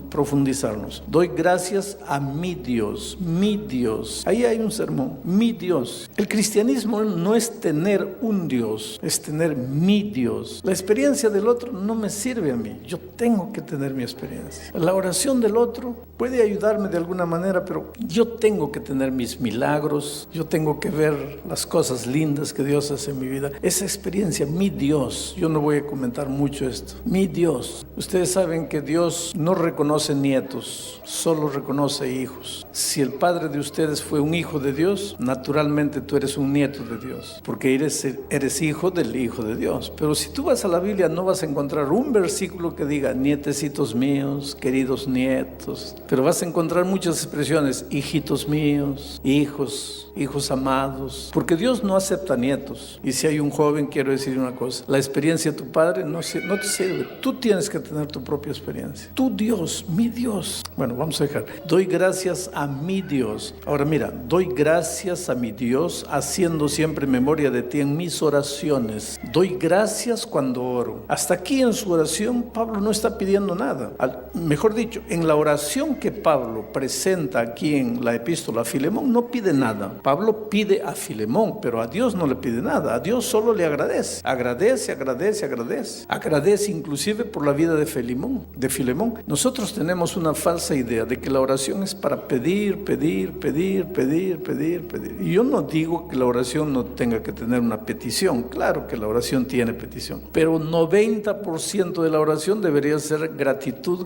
profundizarnos. Doy gracias a mi Dios, mi Dios. Ahí hay un sermón, mi Dios. El cristianismo no es tener un Dios, es tener mi Dios. La experiencia del otro no me sirve a mí, yo tengo que tener mi experiencia. La oración del otro puede ayudarme de alguna manera, pero yo tengo que tener mis milagros, yo tengo que ver las cosas lindas que Dios hace en mi vida. Esa experiencia, mi Dios, yo no voy a comentar mucho esto, mi Dios. Ustedes saben que Dios no reconoce nietos, solo reconoce hijos. Si el padre de ustedes fue un hijo de Dios, naturalmente tú eres un nieto de Dios, porque eres hijo del Hijo de Dios. Pero si tú vas a la Biblia, no vas a encontrar un versículo que diga nietecitos míos, queridos nietos, pero vas a encontrar muchas expresiones, hijitos míos, hijos amados, porque Dios no acepta nietos. Y si hay un joven, quiero decir una cosa, la experiencia de tu padre no te sirve, tú tienes que tener tu propia experiencia. Tu Dios, mi Dios. Bueno, vamos a dejar, doy gracias a mi Dios. Ahora mira, doy gracias a mi Dios, haciendo siempre memoria de ti en mis oraciones. Doy gracias cuando oro. ¿Hasta aquí en su oración Pablo no está pidiendo nada. Mejor dicho, en la oración que Pablo presenta aquí en la epístola a Filemón no pide nada. Pablo pide a Filemón, pero a Dios no le pide nada. A Dios solo le agradece. Agradece inclusive por la vida de Filemón. Nosotros tenemos una falsa idea de que la oración es para pedir. Y yo no digo que la oración no tenga que tener una petición. Claro que la oración tiene petición, pero 90% de la oración debería ser gratitud.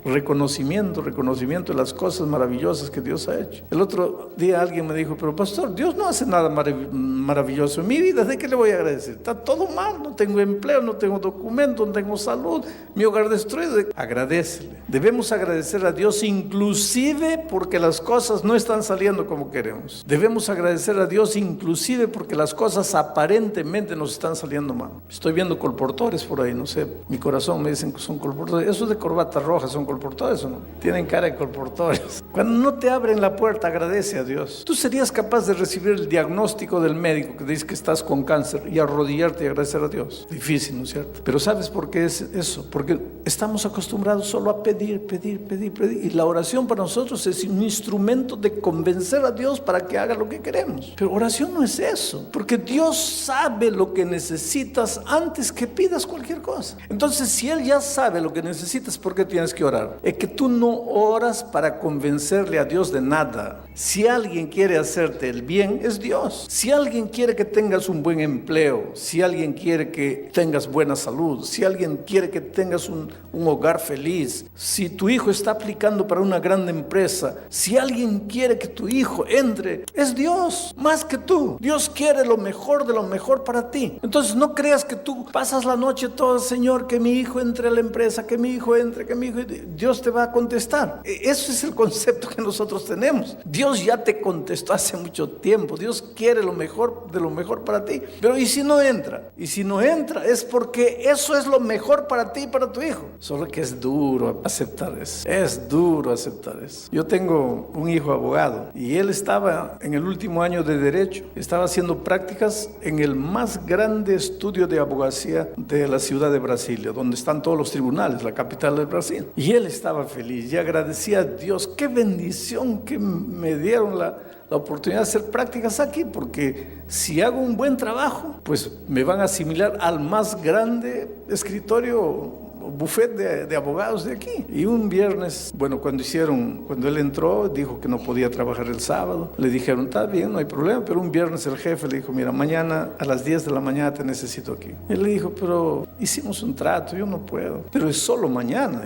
Reconocimiento de las cosas maravillosas que Dios ha hecho. El otro día alguien me dijo, pero pastor, Dios no hace nada maravilloso en mi vida, ¿de qué le voy a agradecer? Está todo mal, no tengo empleo, no tengo documento, no tengo salud, mi hogar destruido. Agradécele. Debemos agradecer a Dios inclusive porque las cosas no están saliendo como queremos. Debemos agradecer a Dios inclusive porque las cosas aparentemente nos están saliendo mal. Estoy viendo colportores por ahí, no sé, mi corazón me dicen que son colportores. Esos de corbata roja son colportores o no? Tienen cara de colportores. Cuando no te abren la puerta, agradece a Dios. Tú serías capaz de recibir el diagnóstico del médico que dice que estás con cáncer y arrodillarte y agradecer a Dios. Difícil, ¿no es cierto? Pero ¿sabes por qué es eso? Porque estamos acostumbrados solo a pedir. Y la oración para nosotros es un instrumento de convencer a Dios para que haga lo que queremos. Pero oración no es eso, porque Dios sabe lo que necesitas antes que pidas cualquier cosa. Entonces, si Él ya sabe lo que necesitas, ¿por qué tienes que orar? Es que tú no oras para convencerle a Dios de nada. Si alguien quiere hacerte el bien, es Dios. Si alguien quiere que tengas un buen empleo, si alguien quiere que tengas buena salud, si alguien quiere que tengas un hogar feliz, si tu hijo está aplicando para una gran empresa, si alguien quiere que tu hijo entre, es Dios, más que tú. Dios quiere lo mejor de lo mejor para ti. Entonces no creas que tú pasas la noche toda, Señor, que mi hijo entre a la empresa, que mi hijo entre, que mi hijo... Dios te va a contestar. Eso es el concepto que nosotros tenemos. Dios ya te contestó hace mucho tiempo. Dios quiere lo mejor de lo mejor para ti. Pero ¿y si no entra? Y si no entra es porque eso es lo mejor para ti y para tu hijo. Solo que es duro aceptar eso. Es duro aceptar eso. Yo tengo un hijo abogado y él estaba en el último año de Derecho. Estaba haciendo prácticas en el más grande estudio de abogacía de la ciudad de Brasilia, donde están todos los tribunales, la capital del Brasil. Y él estaba feliz y agradecía a Dios. Qué bendición que me dieron la oportunidad de hacer prácticas aquí, porque si hago un buen trabajo, pues me van a asimilar al más grande escritorio, buffet de abogados de aquí. Y un viernes, cuando él entró, dijo que no podía trabajar el sábado. Le dijeron, está bien, no hay problema, pero un viernes el jefe le dijo, mira, mañana a las 10 de la mañana te necesito aquí. Él le dijo, pero hicimos un trato, yo no puedo. Pero es solo mañana.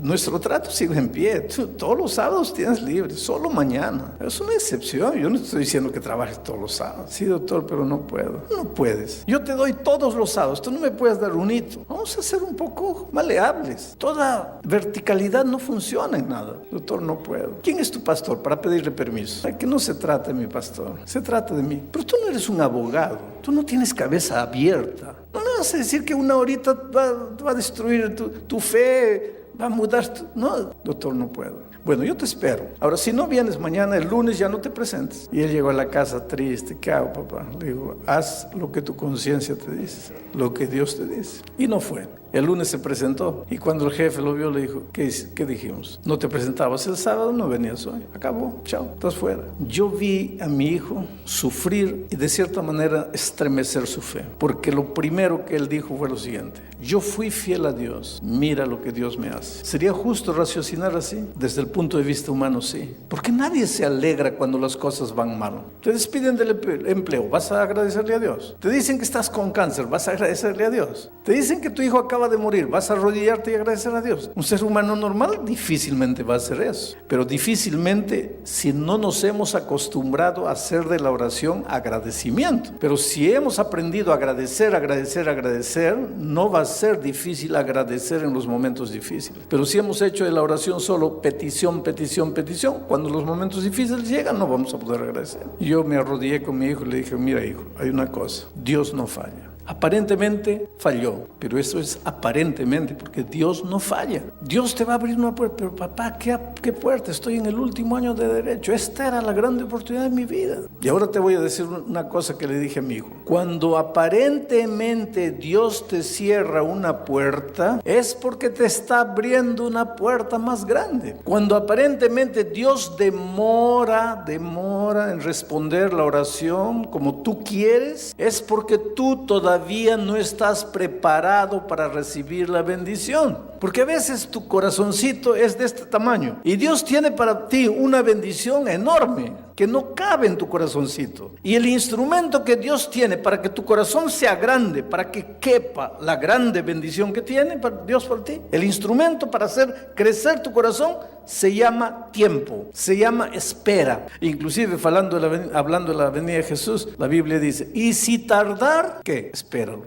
Nuestro trato sigue en pie. Tú, todos los sábados tienes libre, solo mañana. Es una excepción. Yo no estoy diciendo que trabajes todos los sábados. Sí, doctor, pero no puedo. No puedes. Yo te doy todos los sábados. Tú no me puedes dar un hito. Vamos a ser un poco maleables. Toda verticalidad no funciona en nada. Doctor, no puedo. ¿Quién es tu pastor para pedirle permiso? Que no se trata de mi pastor. Se trata de mí. Pero tú no eres un abogado. Tú no tienes cabeza abierta. No me vas a decir que una horita va a destruir tu fe, va a mudar. No, doctor, no puedo. Bueno, yo te espero. Ahora, si no vienes mañana, el lunes ya no te presentes. Y él llegó a la casa triste. ¿Qué hago, papá? Le digo, haz lo que tu conciencia te dice, lo que Dios te dice. Y no fue. El lunes se presentó y cuando el jefe lo vio le dijo, ¿qué dijimos? No te presentabas el sábado, no venías hoy. Acabó, chao, estás fuera. Yo vi a mi hijo sufrir y de cierta manera estremecer su fe. Porque lo primero que él dijo fue lo siguiente: yo fui fiel a Dios, mira lo que Dios me hace. ¿Sería justo raciocinar así? Desde el punto de vista humano, sí. Porque nadie se alegra cuando las cosas van mal. Te despiden del empleo, ¿vas a agradecerle a Dios? Te dicen que estás con cáncer, ¿vas a agradecerle a Dios? Te dicen que tu hijo acaba de morir, ¿vas a arrodillarte y agradecer a Dios? Un ser humano normal difícilmente va a hacer eso. Pero difícilmente si no nos hemos acostumbrado a hacer de la oración agradecimiento. Pero si hemos aprendido a agradecer, no va a ser difícil agradecer en los momentos difíciles. Pero si hemos hecho de la oración solo petición, cuando los momentos difíciles llegan no vamos a poder agradecer. Yo me arrodillé con mi hijo y le dije, mira hijo, hay una cosa, Dios no falla. Aparentemente falló, pero eso es aparentemente, porque Dios no falla. Dios te va a abrir una puerta, pero papá, ¿qué puerta? Estoy en el último año de derecho. Esta era la grande oportunidad de mi vida. Y ahora te voy a decir una cosa que le dije a mi hijo. Cuando aparentemente Dios te cierra una puerta, es porque te está abriendo una puerta más grande. Cuando aparentemente Dios demora en responder la oración como tú quieres, es porque tú todavía no estás preparado para recibir la bendición. Porque a veces tu corazoncito es de este tamaño y Dios tiene para ti una bendición enorme que no cabe en tu corazoncito. Y el instrumento que Dios tiene para que tu corazón sea grande, para que quepa la grande bendición que tiene Dios para ti, el instrumento para hacer crecer tu corazón se llama tiempo, se llama espera. Inclusive hablando de la venida de Jesús, la Biblia dice, y si tardar, ¿qué? Espéralo.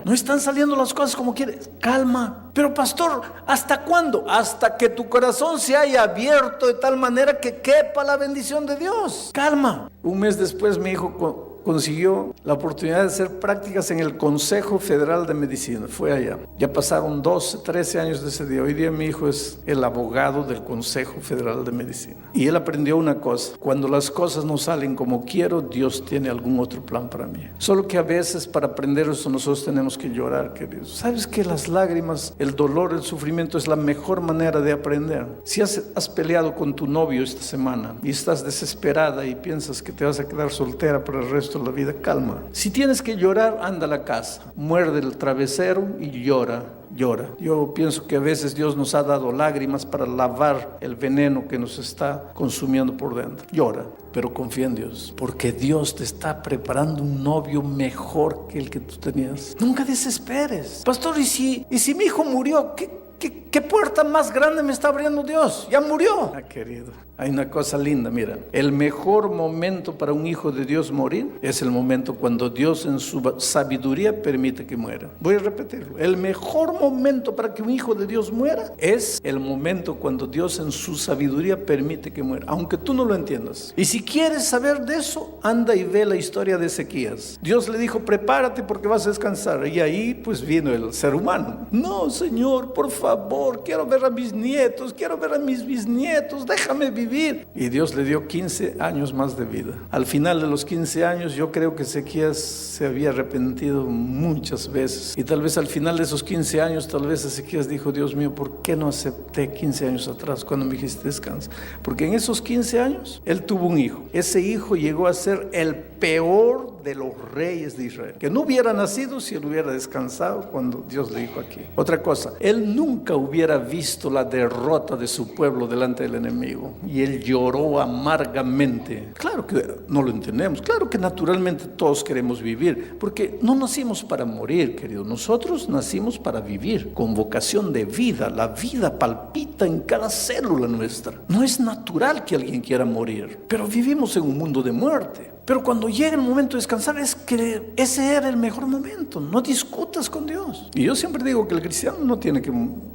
No están saliendo las cosas como quieres, calma. Pero pastor, ¿hasta cuándo? Hasta que tu corazón se haya abierto de tal manera que quepa la bendición de Dios. Calma. Un mes después mi hijo consiguió la oportunidad de hacer prácticas en el Consejo Federal de Medicina. Fue allá. Ya pasaron 12, 13 años de ese día. Hoy día mi hijo es el abogado del Consejo Federal de Medicina. Y él aprendió una cosa. Cuando las cosas no salen como quiero, Dios tiene algún otro plan para mí. Solo que a veces para aprender eso nosotros tenemos que llorar, queridos. ¿Sabes que las lágrimas, el dolor, el sufrimiento es la mejor manera de aprender? Si has peleado con tu novio esta semana y estás desesperada y piensas que te vas a quedar soltera para el resto de la vida, calma. Si tienes que llorar, anda a la casa, muerde el travesero y llora. Yo pienso que a veces Dios nos ha dado lágrimas para lavar el veneno que nos está consumiendo por dentro. Llora, pero confía en Dios, porque Dios te está preparando un novio mejor que el que tú tenías. Nunca desesperes. Pastor, ¿y si mi hijo murió? ¿Qué puerta más grande me está abriendo Dios? Ya murió. Querido, hay una cosa linda, mira. El mejor momento para un hijo de Dios morir es el momento cuando Dios en su sabiduría permite que muera. Voy a repetirlo. El mejor momento para que un hijo de Dios muera es el momento cuando Dios en su sabiduría permite que muera, aunque tú no lo entiendas. Y si quieres saber de eso, anda y ve la historia de Ezequías. Dios le dijo, prepárate porque vas a descansar. Y ahí pues vino el ser humano. No, Señor, por favor, quiero ver a mis nietos, quiero ver a mis bisnietos, déjame vivir. Y Dios le dio 15 años más de vida. Al final de los 15 años, yo creo que Ezequías se había arrepentido muchas veces. Y tal vez al final de esos 15 años, tal vez Ezequías dijo, Dios mío, ¿por qué no acepté 15 años atrás cuando me dijiste descansa? Porque en esos 15 años, él tuvo un hijo. Ese hijo llegó a ser el peor de los reyes de Israel, que no hubiera nacido si él hubiera descansado cuando Dios le dijo aquí. Otra cosa, él nunca hubiera visto la derrota de su pueblo delante del enemigo y él lloró amargamente. Claro que no lo entendemos, claro que naturalmente todos queremos vivir, porque no nacimos para morir, querido. Nosotros nacimos para vivir con vocación de vida. La vida palpita en cada célula nuestra. No es natural que alguien quiera morir, pero vivimos en un mundo de muerte. Pero cuando llega el momento de descansar, es que ese era el mejor momento. No discutas con Dios. Y yo siempre digo que el cristiano no tiene que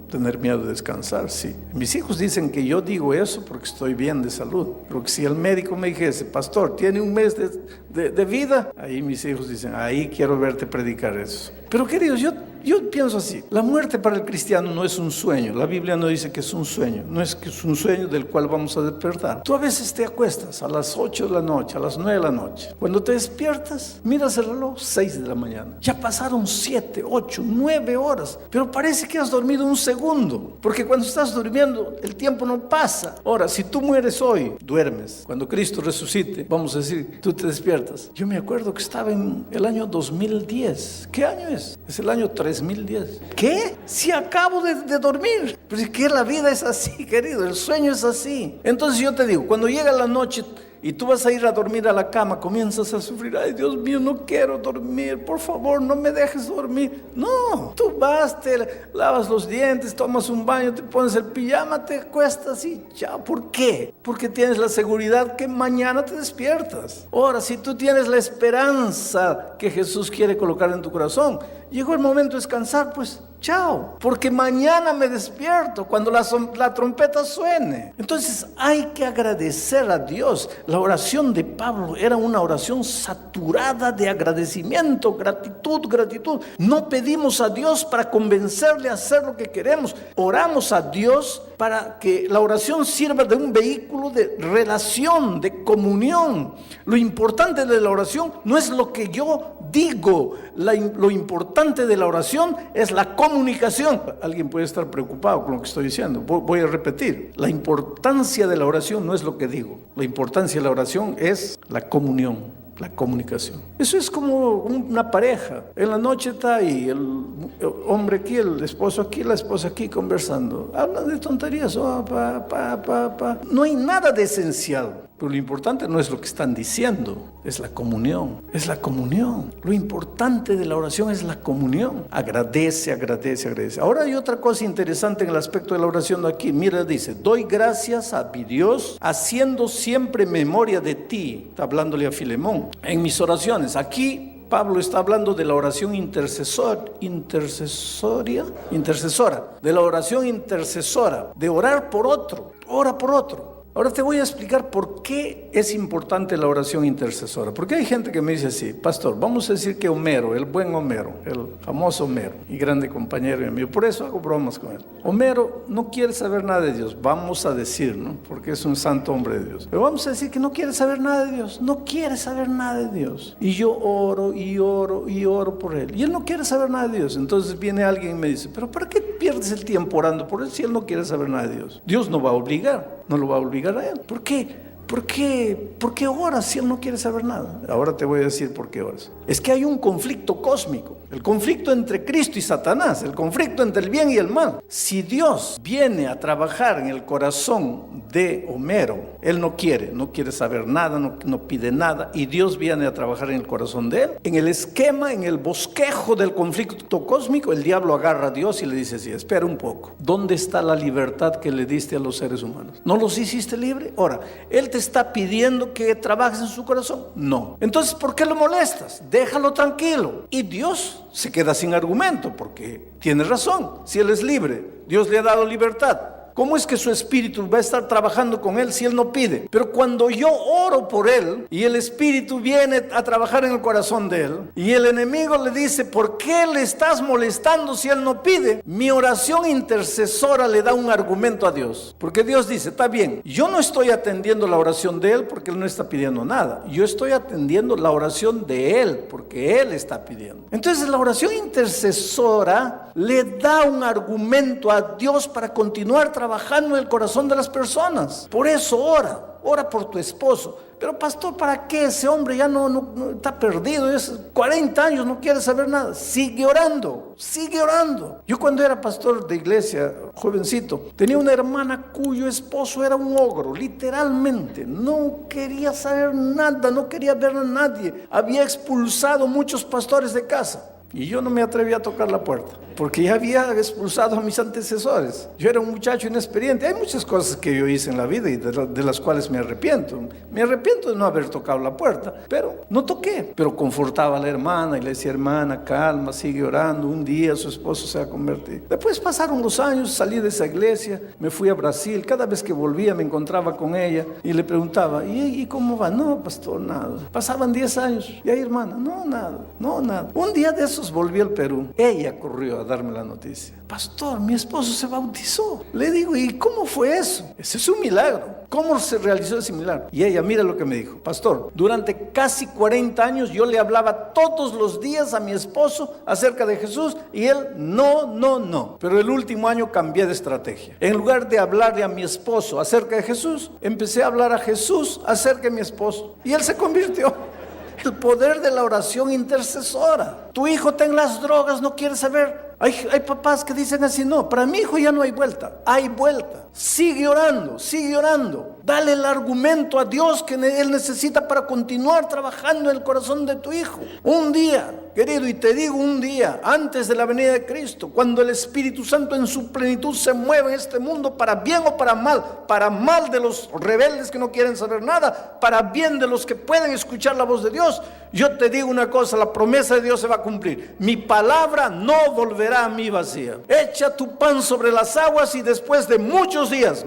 tener miedo de descansar, sí. Mis hijos dicen que yo digo eso porque estoy bien de salud. Porque si el médico me dijese, pastor, tiene un mes de vida, ahí mis hijos dicen, ahí quiero verte predicar eso. Pero queridos, yo pienso así, la muerte para el cristiano no es un sueño. La Biblia no dice que es un sueño, no es que es un sueño del cual vamos a despertar. Tú a veces te acuestas a las 8 de la noche, a las 9 de la noche. Cuando te despiertas, miras el reloj, 6 de la mañana. Ya pasaron 7, 8, 9 horas, pero parece que has dormido un segundo, porque cuando estás durmiendo, el tiempo no pasa. Ahora, si tú mueres hoy, duermes. Cuando Cristo resucite, vamos a decir, tú te despiertas. Yo me acuerdo que estaba en el año 2010. ¿Qué año es? Es el año 3010. ¿Qué? Si acabo de dormir. Pero es que la vida es así, querido. El sueño es así. Entonces yo te digo, cuando llega la noche y tú vas a ir a dormir a la cama, comienzas a sufrir. Ay, Dios mío, no quiero dormir. Por favor, no me dejes dormir. No, tú vas, te lavas los dientes, tomas un baño, te pones el pijama, te acuestas y chao. ¿Por qué? Porque tienes la seguridad que mañana te despiertas. Ahora, si tú tienes la esperanza que Jesús quiere colocar en tu corazón, llegó el momento de descansar, pues chao, porque mañana me despierto cuando la trompeta suene. Entonces hay que agradecer a Dios. La oración de Pablo era una oración saturada de agradecimiento, gratitud. No pedimos a Dios para convencerle a hacer lo que queremos. Oramos a Dios para que la oración sirva de un vehículo de relación, de comunión. Lo importante de la oración no es lo que yo digo, lo importante de la oración es la comunicación. Alguien puede estar preocupado con lo que estoy diciendo. Voy a repetir. La importancia de la oración no es lo que digo. La importancia de la oración es la comunión. La comunicación. Eso es como una pareja. En la noche está ahí el hombre aquí, el esposo aquí, la esposa aquí conversando. Hablan de tonterías. No hay nada de esencial. Pero lo importante no es lo que están diciendo, es la comunión. Es la comunión. Lo importante de la oración es la comunión. Agradece. Ahora hay otra cosa interesante en el aspecto de la oración de aquí. Mira, dice, doy gracias a mi Dios, haciendo siempre memoria de ti. Está hablándole a Filemón. En mis oraciones, aquí Pablo está hablando de la oración intercesora, de la oración intercesora, de orar por otro, ora por otro. Ahora te voy a explicar por qué es importante la oración intercesora. Porque hay gente que me dice así, pastor, vamos a decir que Homero, el buen Homero, el famoso Homero, mi grande compañero y amigo, por eso hago bromas con él. Homero no quiere saber nada de Dios, vamos a decir, ¿no? Porque es un santo hombre de Dios. Pero vamos a decir que no quiere saber nada de Dios, no quiere saber nada de Dios. Y yo oro por él. Y él no quiere saber nada de Dios. Entonces viene alguien y me dice, pero ¿para qué pierdes el tiempo orando por él si él no quiere saber nada de Dios? Dios no va a obligar. No lo va a obligar a él. ¿Por qué? ¿Por qué oras si él no quiere saber nada? Ahora te voy a decir por qué oras. Es que hay un conflicto cósmico. El conflicto entre Cristo y Satanás. El conflicto entre el bien y el mal. Si Dios viene a trabajar en el corazón de Homero, él no quiere saber nada, no pide nada. Y Dios viene a trabajar en el corazón de él. En el esquema, en el bosquejo del conflicto cósmico, el diablo agarra a Dios y le dice así, espera un poco. ¿Dónde está la libertad que le diste a los seres humanos? ¿No los hiciste libre? Ahora, él te está pidiendo que trabajes en su corazón. No. Entonces, ¿por qué lo molestas? Déjalo tranquilo. Y Dios se queda sin argumento porque tiene razón. Si él es libre, Dios le ha dado libertad. ¿Cómo es que su espíritu va a estar trabajando con él si él no pide? Pero cuando yo oro por él y el espíritu viene a trabajar en el corazón de él y el enemigo le dice, ¿por qué le estás molestando si él no pide? Mi oración intercesora le da un argumento a Dios. Porque Dios dice, está bien, yo no estoy atendiendo la oración de él porque él no está pidiendo nada. Yo estoy atendiendo la oración de él porque él está pidiendo. Entonces la oración intercesora le da un argumento a Dios para continuar trabajando en el corazón de las personas. Por eso ora por tu esposo. Pero pastor, ¿para qué? Ese hombre ya no está perdido, es 40 años, no quiere saber nada. Sigue orando. Yo cuando era pastor de iglesia, jovencito, tenía una hermana cuyo esposo era un ogro, literalmente. No quería saber nada, no quería ver a nadie. Había expulsado muchos pastores de casa. Y yo no me atreví a tocar la puerta, porque ya había expulsado a mis antecesores. Yo era un muchacho inexperiente. Hay muchas cosas que yo hice en la vida y de las cuales me arrepiento. Me arrepiento de no haber tocado la puerta, pero no toqué. Pero confortaba a la hermana y le decía, hermana, calma, sigue orando. Un día su esposo se va a convertir. Después pasaron los años, salí de esa iglesia, me fui a Brasil. Cada vez que volvía me encontraba con ella y le preguntaba, ¿y cómo va? No, pastor, nada. Pasaban 10 años. ¿Y ahí, hermana? No, nada. Un día de esos volví al Perú. Ella corrió a darme la noticia. Pastor, mi esposo se bautizó. Le digo, ¿y cómo fue eso? Ese es un milagro. ¿Cómo se realizó ese milagro? Y ella, mira lo que me dijo. Pastor, durante casi 40 años yo le hablaba todos los días a mi esposo acerca de Jesús y él no. Pero el último año cambié de estrategia. En lugar de hablarle a mi esposo acerca de Jesús, empecé a hablar a Jesús acerca de mi esposo. Y él se convirtió. El poder de la oración intercesora. Tu hijo está en las drogas, no quiere saber. Hay papás que dicen así, no, para mi hijo ya no hay vuelta. Hay vuelta. Sigue orando. Dale el argumento a Dios que él necesita para continuar trabajando en el corazón de tu hijo. Un día, querido, y te digo un día, antes de la venida de Cristo, cuando el Espíritu Santo en su plenitud se mueve en este mundo, para bien o para mal de los rebeldes que no quieren saber nada, para bien de los que pueden escuchar la voz de Dios, yo te digo una cosa, la promesa de Dios se va a cumplir. Mi palabra no volverá a mí vacía. Echa tu pan sobre las aguas y después de muchos días,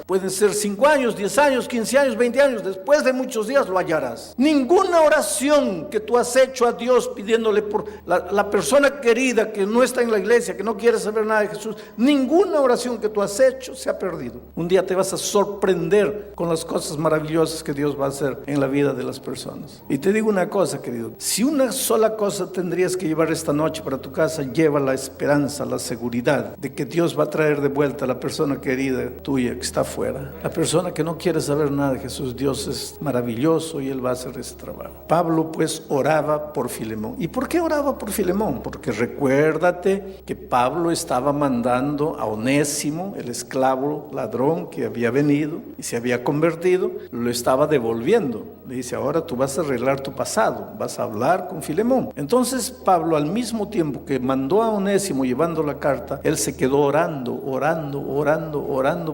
pueden ser 5 años, 10 años, 15 años, 20 años, después de muchos días lo hallarás. Ninguna oración que tú has hecho a Dios pidiéndole por la persona querida que no está en la iglesia, que no quiere saber nada de Jesús, ninguna oración que tú has hecho se ha perdido. Un día te vas a sorprender con las cosas maravillosas que Dios va a hacer en la vida de las personas. Y te digo una cosa, querido, si una sola cosa tendrías que llevar esta noche para tu casa, lleva la esperanza, la seguridad de que Dios va a traer de vuelta a la persona querida tuya que está afuera. La persona que no quiere saber nada de Jesús, Dios es maravilloso y Él va a hacer ese trabajo. Pablo pues oraba por Filemón. ¿Y por qué oraba por Filemón? Porque recuérdate que Pablo estaba mandando a Onésimo, el esclavo ladrón que había venido y se había convertido, lo estaba devolviendo. Le dice, ahora tú vas a arreglar tu pasado, vas a hablar con Filemón. Entonces Pablo, al mismo tiempo que mandó a Onésimo llevando la carta, él se quedó orando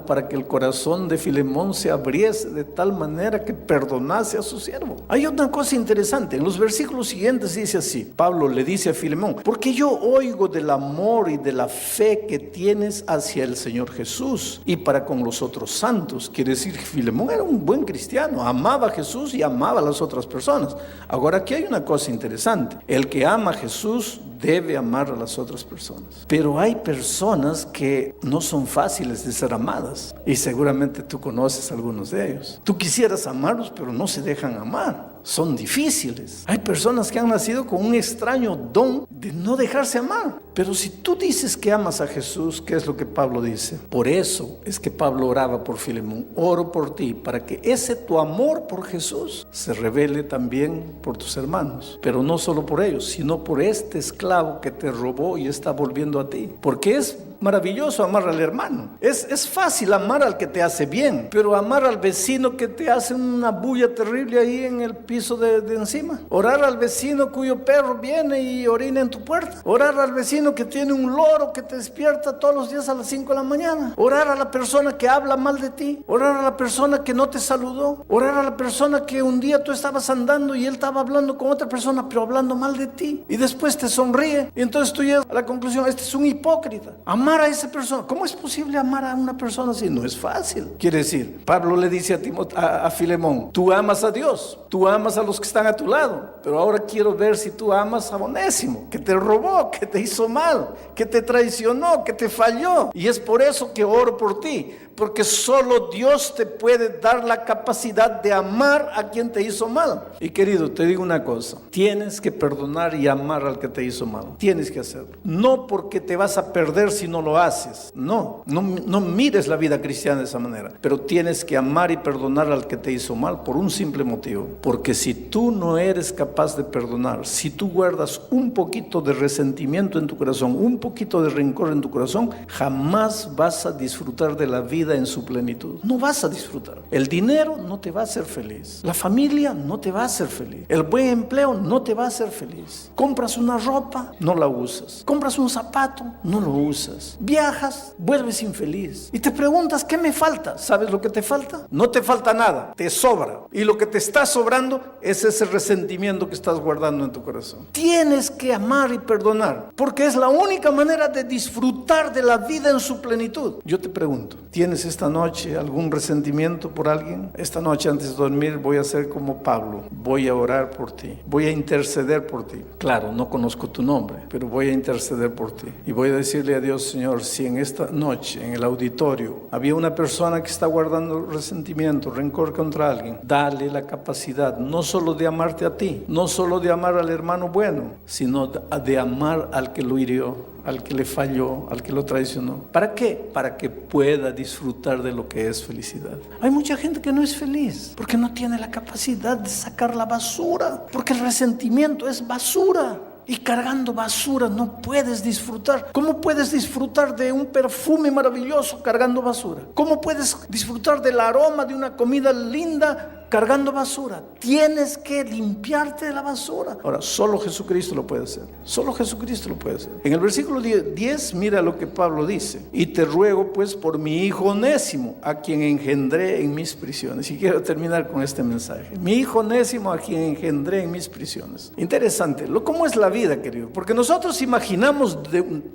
para que el corazón de Filemón se abriese de tal manera que perdonase a su siervo. Hay otra cosa interesante, en los versículos siguientes dice así, Pablo le dice a Filemón, porque yo oigo del amor y de la fe que tienes hacia el Señor Jesús y para con los otros santos. Quiere decir que Filemón era un buen cristiano, amaba a Jesús y amaba a las otras personas. Ahora aquí hay una cosa interesante, el que ama a Jesús debe amar a las otras personas. Pero hay personas que no son fáciles de ser amadas y seguramente tú conoces a algunos de ellos. Tú quisieras amarlos, pero no se dejan amar. Son difíciles. Hay personas que han nacido con un extraño don de no dejarse amar. Pero si tú dices que amas a Jesús, ¿qué es lo que Pablo dice? Por eso es que Pablo oraba por Filemón. Oro por ti, para que ese tu amor por Jesús se revele también por tus hermanos. Pero no solo por ellos, sino por este esclavo que te robó y está volviendo a ti. Porque es maravilloso amar al hermano. Es fácil amar al que te hace bien, pero amar al vecino que te hace una bulla terrible ahí en el piso de encima. Orar al vecino cuyo perro viene y orina en tu puerta. Orar al vecino que tiene un loro que te despierta todos los días a las 5 de la mañana. Orar a la persona que habla mal de ti. Orar a la persona que no te saludó. Orar a la persona que un día tú estabas andando y él estaba hablando con otra persona, pero hablando mal de ti. Y después te sonríe. Y entonces tú llegas a la conclusión, este es un hipócrita. Amar a esa persona. ¿Cómo es posible amar a una persona así? No es fácil. Quiere decir, Pablo le dice a Filemón, tú amas a Dios, tú amas a los que están a tu lado, pero ahora quiero ver si tú amas a Onésimo, que te robó, que te hizo mal, que te traicionó, que te falló. Y es por eso que oro por ti, porque solo Dios te puede dar la capacidad de amar a quien te hizo mal. Y querido, te digo una cosa, tienes que perdonar y amar al que te hizo mal. Tienes que hacerlo. No porque te vas a perder si no lo haces. No mires la vida cristiana de esa manera. Pero tienes que amar y perdonar al que te hizo mal por un simple motivo. Porque si tú no eres capaz de perdonar, si tú guardas un poquito de resentimiento en tu corazón, un poquito de rencor en tu corazón, jamás vas a disfrutar de la vida en su plenitud. No vas a disfrutar. El dinero no te va a hacer feliz. La familia no te va a hacer feliz. El buen empleo no te va a hacer feliz. Compras una ropa, no la usas. Compras un zapato, no lo usas. Viajas, vuelves infeliz. Y te preguntas, ¿qué me falta? ¿Sabes lo que te falta? No te falta nada, te sobra. Y lo que te está sobrando es ese resentimiento que estás guardando en tu corazón. Tienes que amar y perdonar, porque es la única manera de disfrutar de la vida en su plenitud. Yo te pregunto, ¿tienes esta noche algún resentimiento por alguien? Esta noche antes de dormir voy a hacer como Pablo. Voy a orar por ti. Voy a interceder por ti. Claro, no conozco tu nombre, pero voy a interceder por ti. Y voy a decirle a Dios, Señor, si en esta noche, en el auditorio, había una persona que está guardando resentimiento, rencor contra alguien, dale la capacidad no solo de amarte a ti, no solo de amar al hermano bueno, sino de amar al que lo hirió, al que le falló, al que lo traicionó. ¿Para qué? Para que pueda disfrutar de lo que es felicidad. Hay mucha gente que no es feliz porque no tiene la capacidad de sacar la basura, porque el resentimiento es basura. Y cargando basura no puedes disfrutar. ¿Cómo puedes disfrutar de un perfume maravilloso cargando basura? ¿Cómo puedes disfrutar del aroma de una comida linda cargando basura. Tienes que limpiarte de la basura. Ahora, solo Jesucristo lo puede hacer. Solo Jesucristo lo puede hacer. En el versículo 10, mira lo que Pablo dice. Y te ruego pues por mi hijo Onésimo, a quien engendré en mis prisiones. Y quiero terminar con este mensaje. Mi hijo Onésimo, a quien engendré en mis prisiones. Interesante. ¿Cómo es la vida, querido? Porque nosotros imaginamos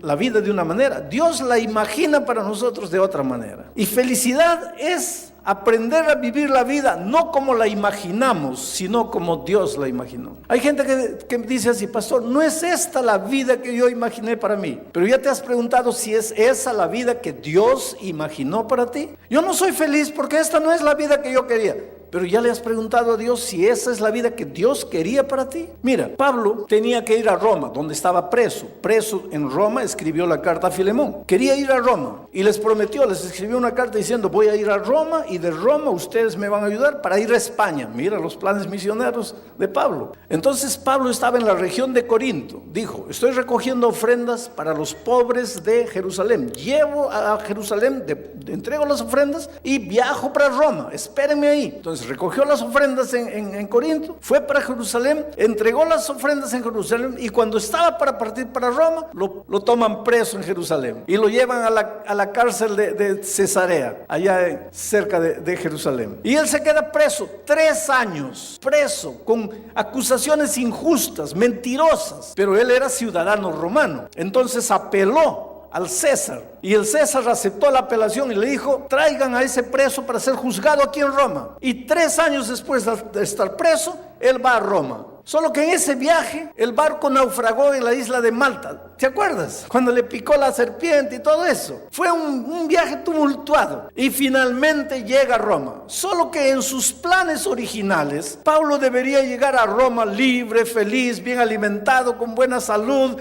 la vida de una manera. Dios la imagina para nosotros de otra manera. Y felicidad es aprender a vivir la vida no como la imaginamos, sino como Dios la imaginó. Hay gente que dice así: pastor, no es esta la vida que yo imaginé para mí. Pero ya te has preguntado si es esa la vida que Dios imaginó para ti. Yo no soy feliz porque esta no es la vida que yo quería. Pero ya le has preguntado a Dios si esa es la vida que Dios quería para ti. Mira, Pablo tenía que ir a Roma, donde estaba preso. Preso en Roma, escribió la carta a Filemón. Quería ir a Roma y les prometió, les escribió una carta diciendo: voy a ir a Roma y de Roma ustedes me van a ayudar para ir a España. Mira los planes misioneros de Pablo. Entonces Pablo estaba en la región de Corinto. Dijo: estoy recogiendo ofrendas para los pobres de Jerusalén. Llevo a Jerusalén, entrego las ofrendas y viajo para Roma. Espérenme ahí. Entonces recogió las ofrendas en Corinto, fue para Jerusalén, entregó las ofrendas en Jerusalén, y cuando estaba para partir para Roma, lo toman preso en Jerusalén y lo llevan a la cárcel de Cesarea, allá cerca de Jerusalén. Y él se queda preso 3 años, preso con acusaciones injustas, mentirosas, pero él era ciudadano romano. Entonces apeló al César, y el César aceptó la apelación y le dijo: traigan a ese preso para ser juzgado aquí en Roma. Y 3 años después de estar preso, él va a Roma. Solo que en ese viaje el barco naufragó en la isla de Malta. ¿Te acuerdas? Cuando le picó la serpiente y todo eso. Fue un viaje tumultuado. Y finalmente llega a Roma. Solo que en sus planes originales, Pablo debería llegar a Roma libre, feliz, bien alimentado, con buena salud.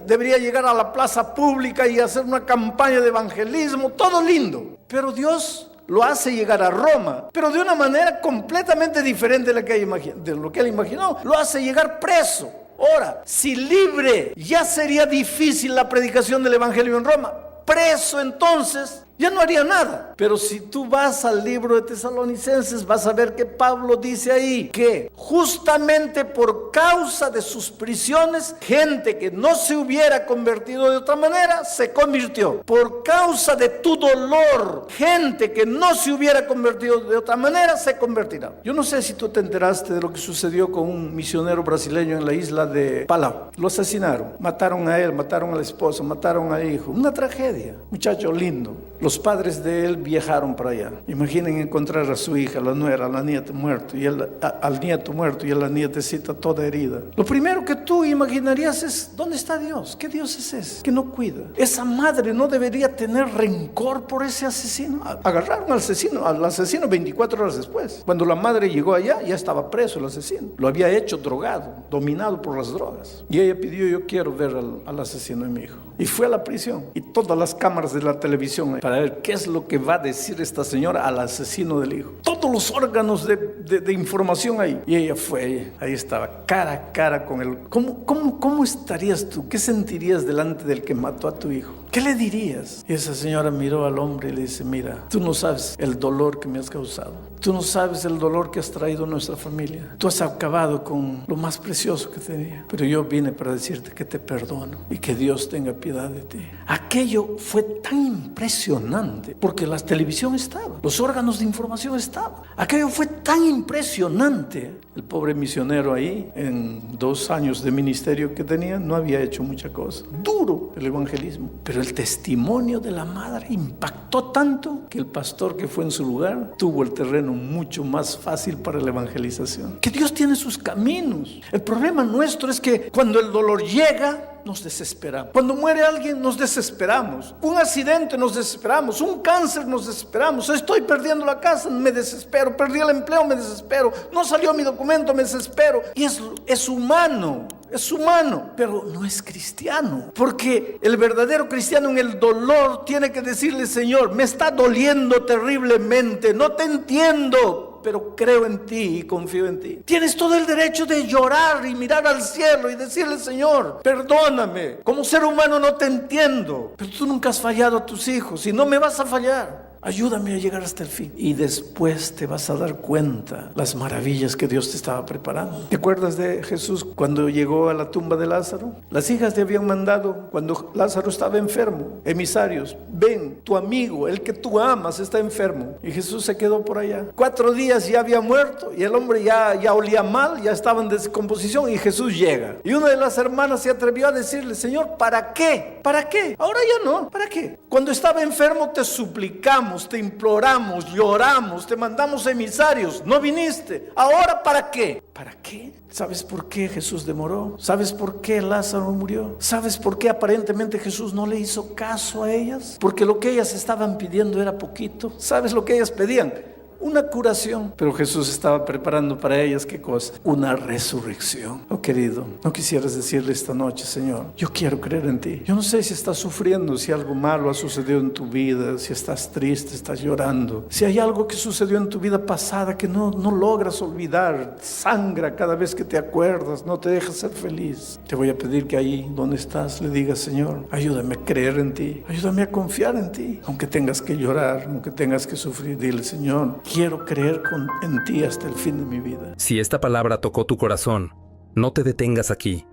Debería llegar a la plaza pública y hacer una campaña de evangelismo. Todo lindo. Pero Dios lo hace llegar a Roma, pero de una manera completamente diferente de lo que él imaginó. Lo hace llegar preso. Ahora, si libre ya sería difícil la predicación del evangelio en Roma, preso entonces ya no haría nada. Pero si tú vas al libro de Tesalonicenses, vas a ver que Pablo dice ahí que justamente por causa de sus prisiones, gente que no se hubiera convertido de otra manera, se convirtió. Por causa de tu dolor, gente que no se hubiera convertido de otra manera, se convertirá. Yo no sé si tú te enteraste de lo que sucedió con un misionero brasileño en la isla de Palau. Lo asesinaron, mataron a él, mataron a la esposa, mataron al hijo. Una tragedia. Muchacho lindo. Los padres de él viajaron para allá. Imaginen encontrar a su hija, la nuera, a la nieta muerto, y al nieto muerto y a la nietecita toda herida. Lo primero que tú imaginarías es: ¿dónde está Dios? ¿Qué Dios es ese que no cuida? Esa madre no debería tener rencor por ese asesino. Agarraron al asesino 24 horas después. Cuando la madre llegó allá, ya estaba preso el asesino. Lo había hecho drogado, dominado por las drogas. Y ella pidió: yo quiero ver al asesino de mi hijo. Y fue a la prisión. Y todas las cámaras de la televisión para ver qué es lo que va a decir esta señora al asesino del hijo. Todos los órganos de información ahí. Y ella fue, ahí estaba, cara a cara con él. ¿Cómo estarías tú? ¿Qué sentirías delante del que mató a tu hijo? ¿Qué le dirías? Y esa señora miró al hombre y le dice: mira, tú no sabes el dolor que me has causado. Tú no sabes el dolor que has traído a nuestra familia. Tú has acabado con lo más precioso que tenía. Pero yo vine para decirte que te perdono y que Dios tenga piedad de ti. Aquello fue tan impresionante porque la televisión estaba, los órganos de información estaban. Aquello fue tan impresionante. El pobre misionero ahí, en 2 años de ministerio que tenía, no había hecho mucha cosa. Duro el evangelismo. Pero el testimonio de la madre impactó tanto que el pastor que fue en su lugar tuvo el terreno mucho más fácil para la evangelización. Que Dios tiene sus caminos. El problema nuestro es que cuando el dolor llega, nos desesperamos. Cuando muere alguien, nos desesperamos. Un accidente, nos desesperamos. Un cáncer, nos desesperamos. Estoy perdiendo la casa, me desespero. Perdí el empleo, me desespero. No salió mi documento, me desespero. Y es humano. Es humano, pero no es cristiano. Porque el verdadero cristiano en el dolor tiene que decirle: Señor, me está doliendo terriblemente, no te entiendo, pero creo en ti y confío en ti. Tienes todo el derecho de llorar y mirar al cielo y decirle: Señor, perdóname, como ser humano no te entiendo, pero tú nunca has fallado a tus hijos y no me vas a fallar. ayúdame a llegar hasta el fin. Y después te vas a dar cuenta las maravillas que Dios te estaba preparando. ¿Te acuerdas de Jesús cuando llegó a la tumba de Lázaro? Las hijas le habían mandado, cuando Lázaro estaba enfermo, emisarios: ven, tu amigo, el que tú amas, está enfermo. Y Jesús se quedó por allá. 4 días ya había muerto y el hombre ya olía mal, ya estaba en descomposición, y Jesús llega. Y una de las hermanas se atrevió a decirle: Señor, ¿para qué? ¿Para qué? Ahora ya no, ¿para qué? Cuando estaba enfermo te suplicamos, te imploramos, lloramos, te mandamos emisarios, no viniste. Ahora, ¿para qué? ¿Para qué? ¿Sabes por qué Jesús demoró? ¿Sabes por qué Lázaro murió? ¿Sabes por qué aparentemente Jesús no le hizo caso a ellas? Porque lo que ellas estaban pidiendo era poquito. ¿Sabes lo que ellas pedían? Una curación. Pero Jesús estaba preparando para ellas, ¿qué cosa? Una resurrección. Oh, querido, ¿no quisieras decirle esta noche: Señor, yo quiero creer en ti? Yo no sé si estás sufriendo, si algo malo ha sucedido en tu vida, si estás triste, estás llorando, si hay algo que sucedió en tu vida pasada que no logras olvidar, sangra cada vez que te acuerdas, no te deja ser feliz. Te voy a pedir que ahí donde estás le digas: Señor, ayúdame a creer en ti, ayúdame a confiar en ti, aunque tengas que llorar, aunque tengas que sufrir. Dile: Señor, quiero creer en ti hasta el fin de mi vida. Si esta palabra tocó tu corazón, no te detengas aquí.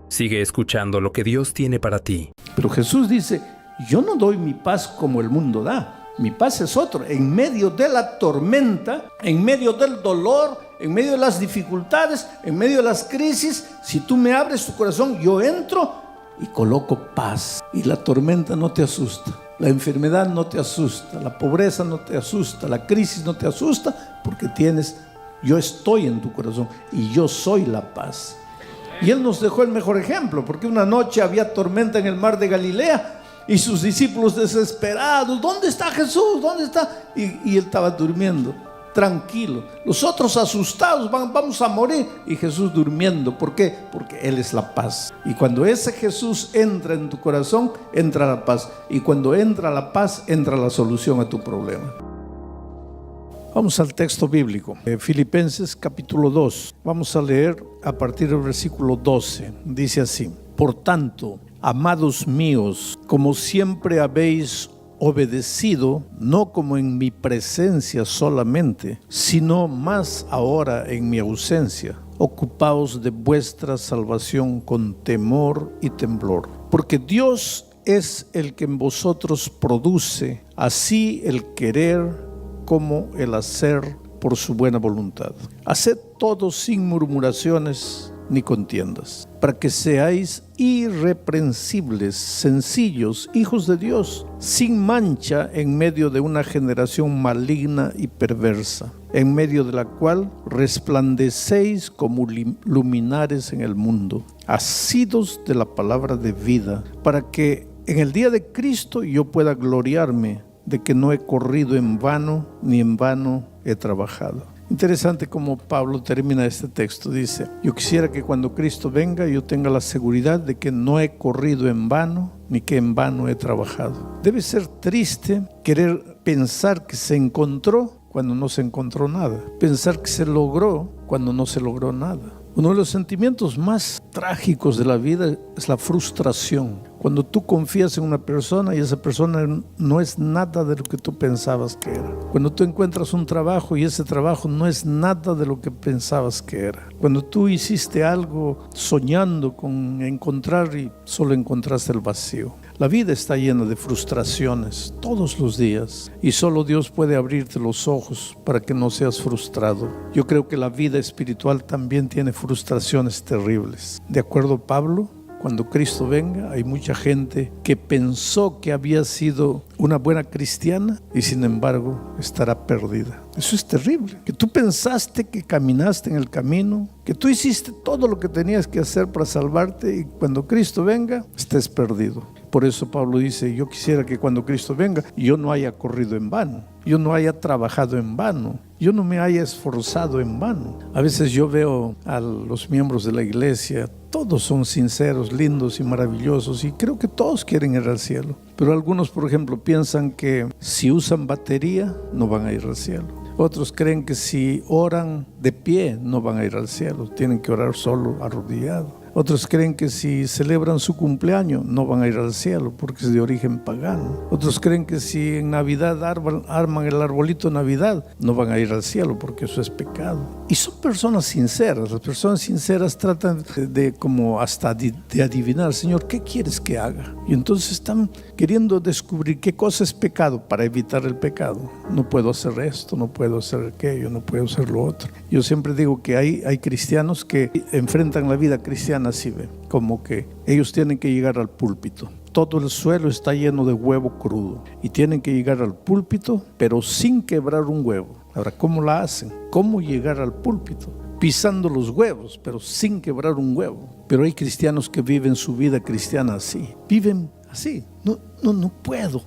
Sigue escuchando lo que Dios tiene para ti. Pero Jesús dice: yo no doy mi paz como el mundo da. Mi paz es otro. En medio de la tormenta, en medio del dolor, en medio de las dificultades, en medio de las crisis, si tú me abres tu corazón, yo entro y coloco paz. Y la tormenta no te asusta. La enfermedad no te asusta, la pobreza no te asusta, la crisis no te asusta, porque yo estoy en tu corazón y yo soy la paz. Y Él nos dejó el mejor ejemplo, porque una noche había tormenta en el mar de Galilea y sus discípulos desesperados: ¿dónde está Jesús? ¿Dónde está? Y Él estaba durmiendo, tranquilo. Los otros asustados: vamos a morir. Y Jesús durmiendo. ¿Por qué? Porque Él es la paz. Y cuando ese Jesús entra en tu corazón, entra la paz. Y cuando entra la paz, entra la solución a tu problema. Vamos al texto bíblico, Filipenses capítulo 2. Vamos a leer a partir del versículo 12. Dice así: por tanto, amados míos, como siempre habéis obedecido, no como en mi presencia solamente, sino más ahora en mi ausencia, ocupaos de vuestra salvación con temor y temblor, porque Dios es el que en vosotros produce así el querer como el hacer por su buena voluntad. Haced todo sin murmuraciones ni contiendas, para que seáis irreprensibles, sencillos, hijos de Dios, sin mancha en medio de una generación maligna y perversa, en medio de la cual resplandecéis como luminares en el mundo, asidos de la palabra de vida, para que en el día de Cristo yo pueda gloriarme de que no he corrido en vano, ni en vano he trabajado. Interesante cómo Pablo termina este texto. Dice: yo quisiera que cuando Cristo venga yo tenga la seguridad de que no he corrido en vano, ni que en vano he trabajado. Debe ser triste querer pensar que se encontró cuando no se encontró nada, pensar que se logró cuando no se logró nada. Uno de los sentimientos más trágicos de la vida es la frustración. Cuando tú confías en una persona y esa persona no es nada de lo que tú pensabas que era. Cuando tú encuentras un trabajo y ese trabajo no es nada de lo que pensabas que era. Cuando tú hiciste algo soñando con encontrar y solo encontraste el vacío. La vida está llena de frustraciones todos los días y solo Dios puede abrirte los ojos para que no seas frustrado. Yo creo que la vida espiritual también tiene frustraciones terribles. De acuerdo a Pablo, cuando Cristo venga, hay mucha gente que pensó que había sido una buena cristiana y sin embargo estará perdida. Eso es terrible. Que tú pensaste que caminaste en el camino, que tú hiciste todo lo que tenías que hacer para salvarte y cuando Cristo venga, estés perdido. Por eso Pablo dice: yo quisiera que cuando Cristo venga, yo no haya corrido en vano, yo no haya trabajado en vano, yo no me haya esforzado en vano. A veces yo veo a los miembros de la iglesia, todos son sinceros, lindos y maravillosos y creo que todos quieren ir al cielo. Pero algunos, por ejemplo, piensan que si usan batería no van a ir al cielo. Otros creen que si oran de pie no van a ir al cielo, tienen que orar solo arrodillado. Otros creen que si celebran su cumpleaños no van a ir al cielo porque es de origen pagano. Otros creen que si en Navidad arman el arbolito de Navidad no van a ir al cielo porque eso es pecado. Y son personas sinceras. Las personas sinceras tratan de como hasta de adivinar, Señor, ¿qué quieres que haga? Y entonces están queriendo descubrir qué cosa es pecado para evitar el pecado. No puedo hacer esto, no puedo hacer aquello, no puedo hacer lo otro. Yo siempre digo que hay cristianos que enfrentan la vida cristiana así, ¿ve? Como que ellos tienen que llegar al púlpito. Todo el suelo está lleno de huevo crudo y tienen que llegar al púlpito, pero sin quebrar un huevo. Ahora, ¿cómo la hacen? ¿Cómo llegar al púlpito? Pisando los huevos, pero sin quebrar un huevo. Pero hay cristianos que viven su vida cristiana así. Viven así. No puedo.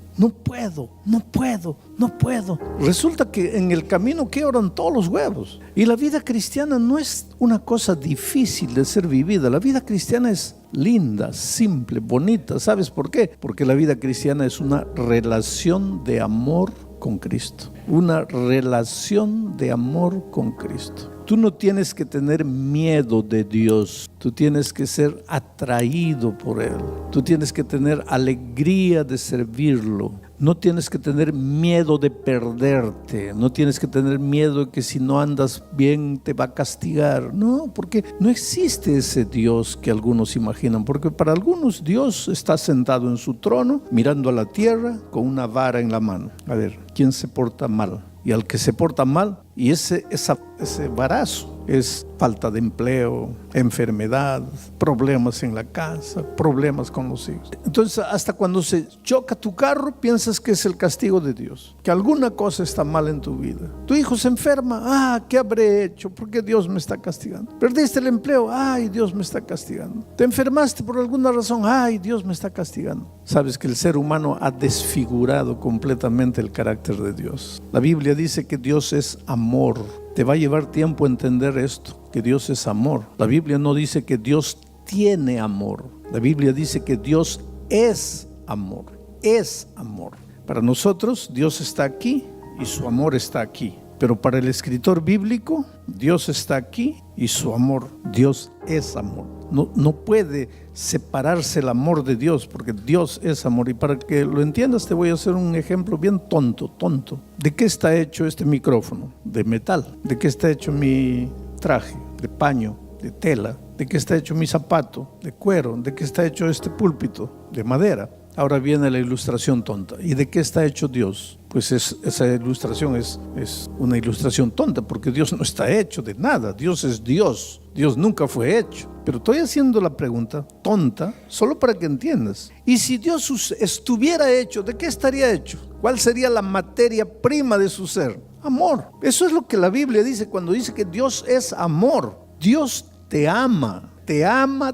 Resulta que en el camino quebran todos los huevos. Y la vida cristiana no es una cosa difícil de ser vivida. La vida cristiana es linda, simple, bonita. ¿Sabes por qué? Porque la vida cristiana es una relación de amor con Cristo. Una relación de amor con Cristo. Tú no tienes que tener miedo de Dios, tú tienes que ser atraído por Él, tú tienes que tener alegría de servirlo, no tienes que tener miedo de perderte, no tienes que tener miedo de que si no andas bien te va a castigar. No, porque no existe ese Dios que algunos imaginan, porque para algunos Dios está sentado en su trono, mirando a la tierra con una vara en la mano. A ver, ¿quién se porta mal? Y al que se porta mal, y ese varazo es falta de empleo, enfermedad, problemas en la casa, problemas con los hijos. Entonces, hasta cuando se choca tu carro, piensas que es el castigo de Dios, que alguna cosa está mal en tu vida. Tu hijo se enferma, ¿qué habré hecho? ¿Por qué Dios me está castigando? Perdiste el empleo, Dios me está castigando. Te enfermaste por alguna razón, Dios me está castigando. Sabes que el ser humano ha desfigurado completamente el carácter de Dios. La Biblia dice que Dios es amor. Te va a llevar tiempo entender esto, que Dios es amor. La Biblia no dice que Dios tiene amor. La Biblia dice que Dios es amor. Es amor. Para nosotros, Dios está aquí y su amor está aquí. Pero para el escritor bíblico, Dios está aquí y su amor, Dios es amor. No puede separarse el amor de Dios, porque Dios es amor. Y para que lo entiendas, te voy a hacer un ejemplo bien tonto. ¿De qué está hecho este micrófono? De metal. ¿De qué está hecho mi traje? De paño, de tela. ¿De qué está hecho mi zapato? De cuero. ¿De qué está hecho este púlpito? De madera. Ahora viene la ilustración tonta. ¿Y de qué está hecho Dios? Pues esa ilustración es una ilustración tonta, porque Dios no está hecho de nada. Dios es Dios. Dios nunca fue hecho. Pero estoy haciendo la pregunta tonta solo para que entiendas. Y si Dios estuviera hecho, ¿de qué estaría hecho? ¿Cuál sería la materia prima de su ser? Amor. Eso es lo que la Biblia dice cuando dice que Dios es amor. Dios te ama. Te ama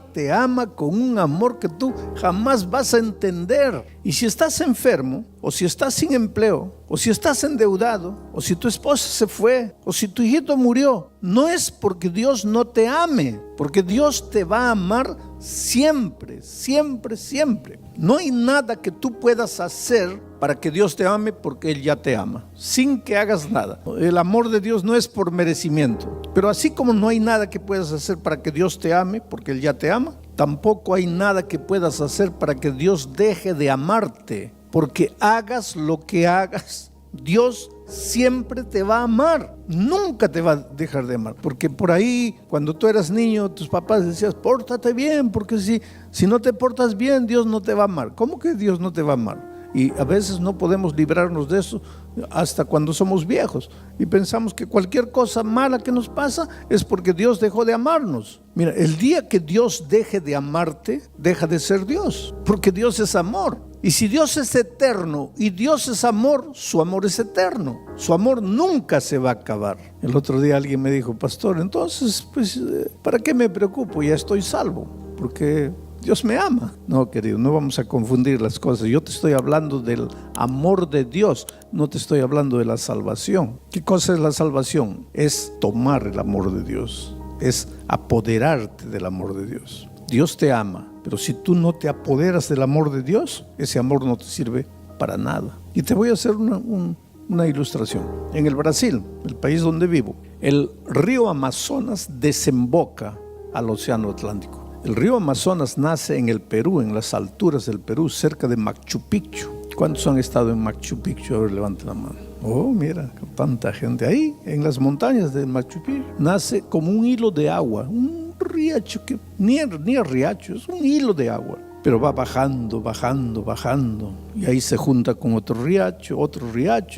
con un amor que tú jamás vas a entender. Y si estás enfermo, o si estás sin empleo, o si estás endeudado, o si tu esposa se fue, o si tu hijito murió, no es porque Dios no te ame, porque Dios te va a amar siempre, siempre, siempre. No hay nada que tú puedas hacer para que Dios te ame, porque Él ya te ama, sin que hagas nada. El amor de Dios no es por merecimiento. Pero así como no hay nada que puedas hacer para que Dios te ame, porque Él ya te ama, tampoco hay nada que puedas hacer para que Dios deje de amarte, porque hagas lo que hagas, Dios siempre te va a amar, nunca te va a dejar de amar. Porque por ahí, cuando tú eras niño, tus papás decían, pórtate bien, porque si no te portas bien, Dios no te va a amar. ¿Cómo que Dios no te va a amar? Y a veces no podemos librarnos de eso hasta cuando somos viejos y pensamos que cualquier cosa mala que nos pasa es porque Dios dejó de amarnos. Mira, el día que Dios deje de amarte, deja de ser Dios, porque Dios es amor. Y si Dios es eterno y Dios es amor, su amor es eterno. Su amor nunca se va a acabar. El otro día alguien me dijo, pastor, entonces, pues, ¿para qué me preocupo? Ya estoy salvo, porque Dios me ama. No, querido, no vamos a confundir las cosas. Yo te estoy hablando del amor de Dios, no te estoy hablando de la salvación. ¿Qué cosa es la salvación? Es tomar el amor de Dios, es apoderarte del amor de Dios. Dios te ama, pero si tú no te apoderas del amor de Dios, ese amor no te sirve para nada. Y te voy a hacer una ilustración. En el Brasil, el país donde vivo, el río Amazonas desemboca al Océano Atlántico. El río Amazonas nace en el Perú, en las alturas del Perú, cerca de Machu Picchu. ¿Cuántos han estado en Machu Picchu? A ver, levanten la mano. Oh, mira, tanta gente ahí, en las montañas de Machu Picchu. Nace como un hilo de agua, un riacho que ni es riacho, es un hilo de agua. Pero va bajando, bajando, bajando. Y ahí se junta con otro riacho,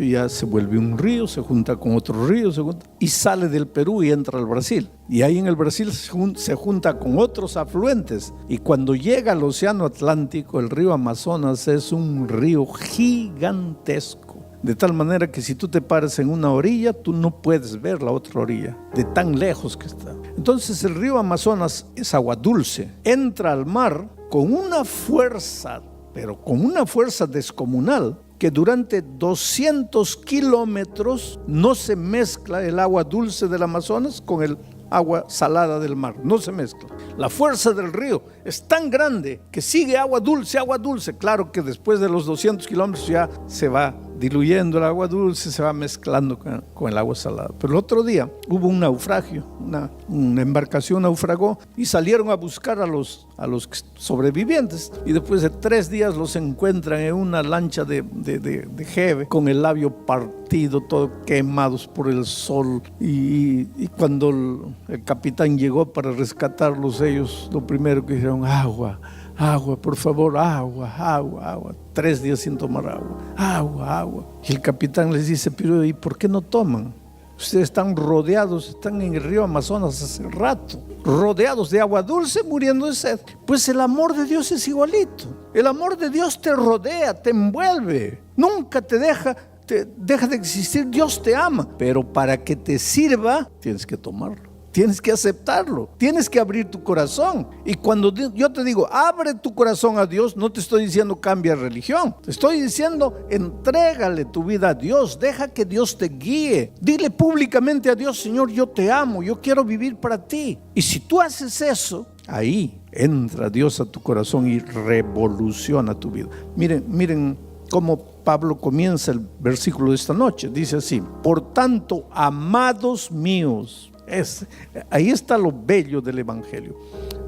y ya se vuelve un río, se junta con otro río, y sale del Perú y entra al Brasil. Y ahí en el Brasil se junta con otros afluentes. Y cuando llega al Océano Atlántico, el río Amazonas es un río gigantesco. De tal manera que si tú te paras en una orilla, tú no puedes ver la otra orilla, de tan lejos que está. Entonces el río Amazonas es agua dulce, entra al mar con una fuerza, pero con una fuerza descomunal, que durante 200 kilómetros no se mezcla el agua dulce del Amazonas con el agua salada del mar, no se mezcla. La fuerza del río es tan grande que sigue agua dulce. Claro que después de los 200 kilómetros ya se va diluyendo el agua dulce, se va mezclando con el agua salada. Pero el otro día hubo un naufragio, una embarcación naufragó y salieron a buscar a los sobrevivientes, y después de 3 días los encuentran en una lancha de jeve con el labio partido, todo quemados por el sol, y cuando el capitán llegó para rescatarlos, ellos lo primero que dijeron: agua, por favor, agua. 3 días sin tomar agua. Y el capitán les dice: pero ¿y por qué no toman? Ustedes están rodeados, están en el río Amazonas hace rato, rodeados de agua dulce, muriendo de sed. Pues el amor de Dios es igualito. El amor de Dios te rodea, te envuelve, nunca te deja de existir. Dios te ama, pero para que te sirva tienes que tomarlo. Tienes que aceptarlo, tienes que abrir tu corazón. Y cuando yo te digo, abre tu corazón a Dios, no te estoy diciendo cambia religión. Te estoy diciendo, entrégale tu vida a Dios, deja que Dios te guíe. Dile públicamente a Dios: Señor, yo te amo, yo quiero vivir para ti. Y si tú haces eso, ahí entra Dios a tu corazón y revoluciona tu vida. Miren cómo Pablo comienza el versículo de esta noche. Dice así: por tanto, amados míos. Ahí está lo bello del Evangelio.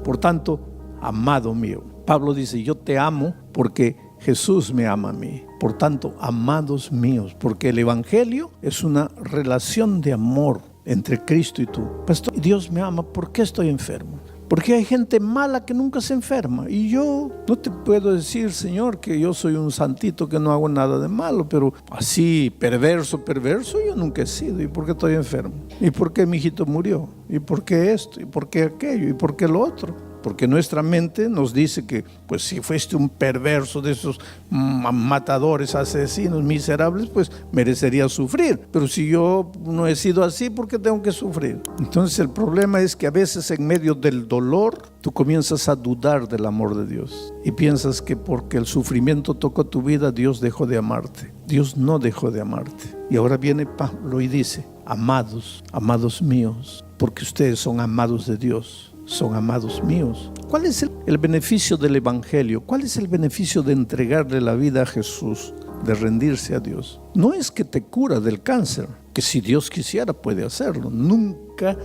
Por tanto, amado mío. Pablo dice: yo te amo porque Jesús me ama a mí. Por tanto, amados míos, porque el Evangelio es una relación de amor entre Cristo y tú. Pastor, Dios me ama, ¿por qué estoy enfermo? Porque hay gente mala que nunca se enferma. Y yo no te puedo decir, Señor, que yo soy un santito que no hago nada de malo, pero así, perverso, yo nunca he sido. ¿Y por qué estoy enfermo? ¿Y por qué mi hijito murió? ¿Y por qué esto? ¿Y por qué aquello? ¿Y por qué lo otro? Porque nuestra mente nos dice que, pues, si fuiste un perverso de esos matadores, asesinos, miserables, pues merecerías sufrir. Pero si yo no he sido así, ¿por qué tengo que sufrir? Entonces el problema es que a veces en medio del dolor tú comienzas a dudar del amor de Dios y piensas que porque el sufrimiento tocó tu vida, Dios dejó de amarte. Dios no dejó de amarte. Y ahora viene Pablo y dice: amados, amados míos, porque ustedes son amados de Dios. Son amados míos. ¿Cuál es el beneficio del Evangelio? ¿Cuál es el beneficio de entregarle la vida a Jesús, de rendirse a Dios? No es que te cura del cáncer, que si Dios quisiera puede hacerlo. Nunca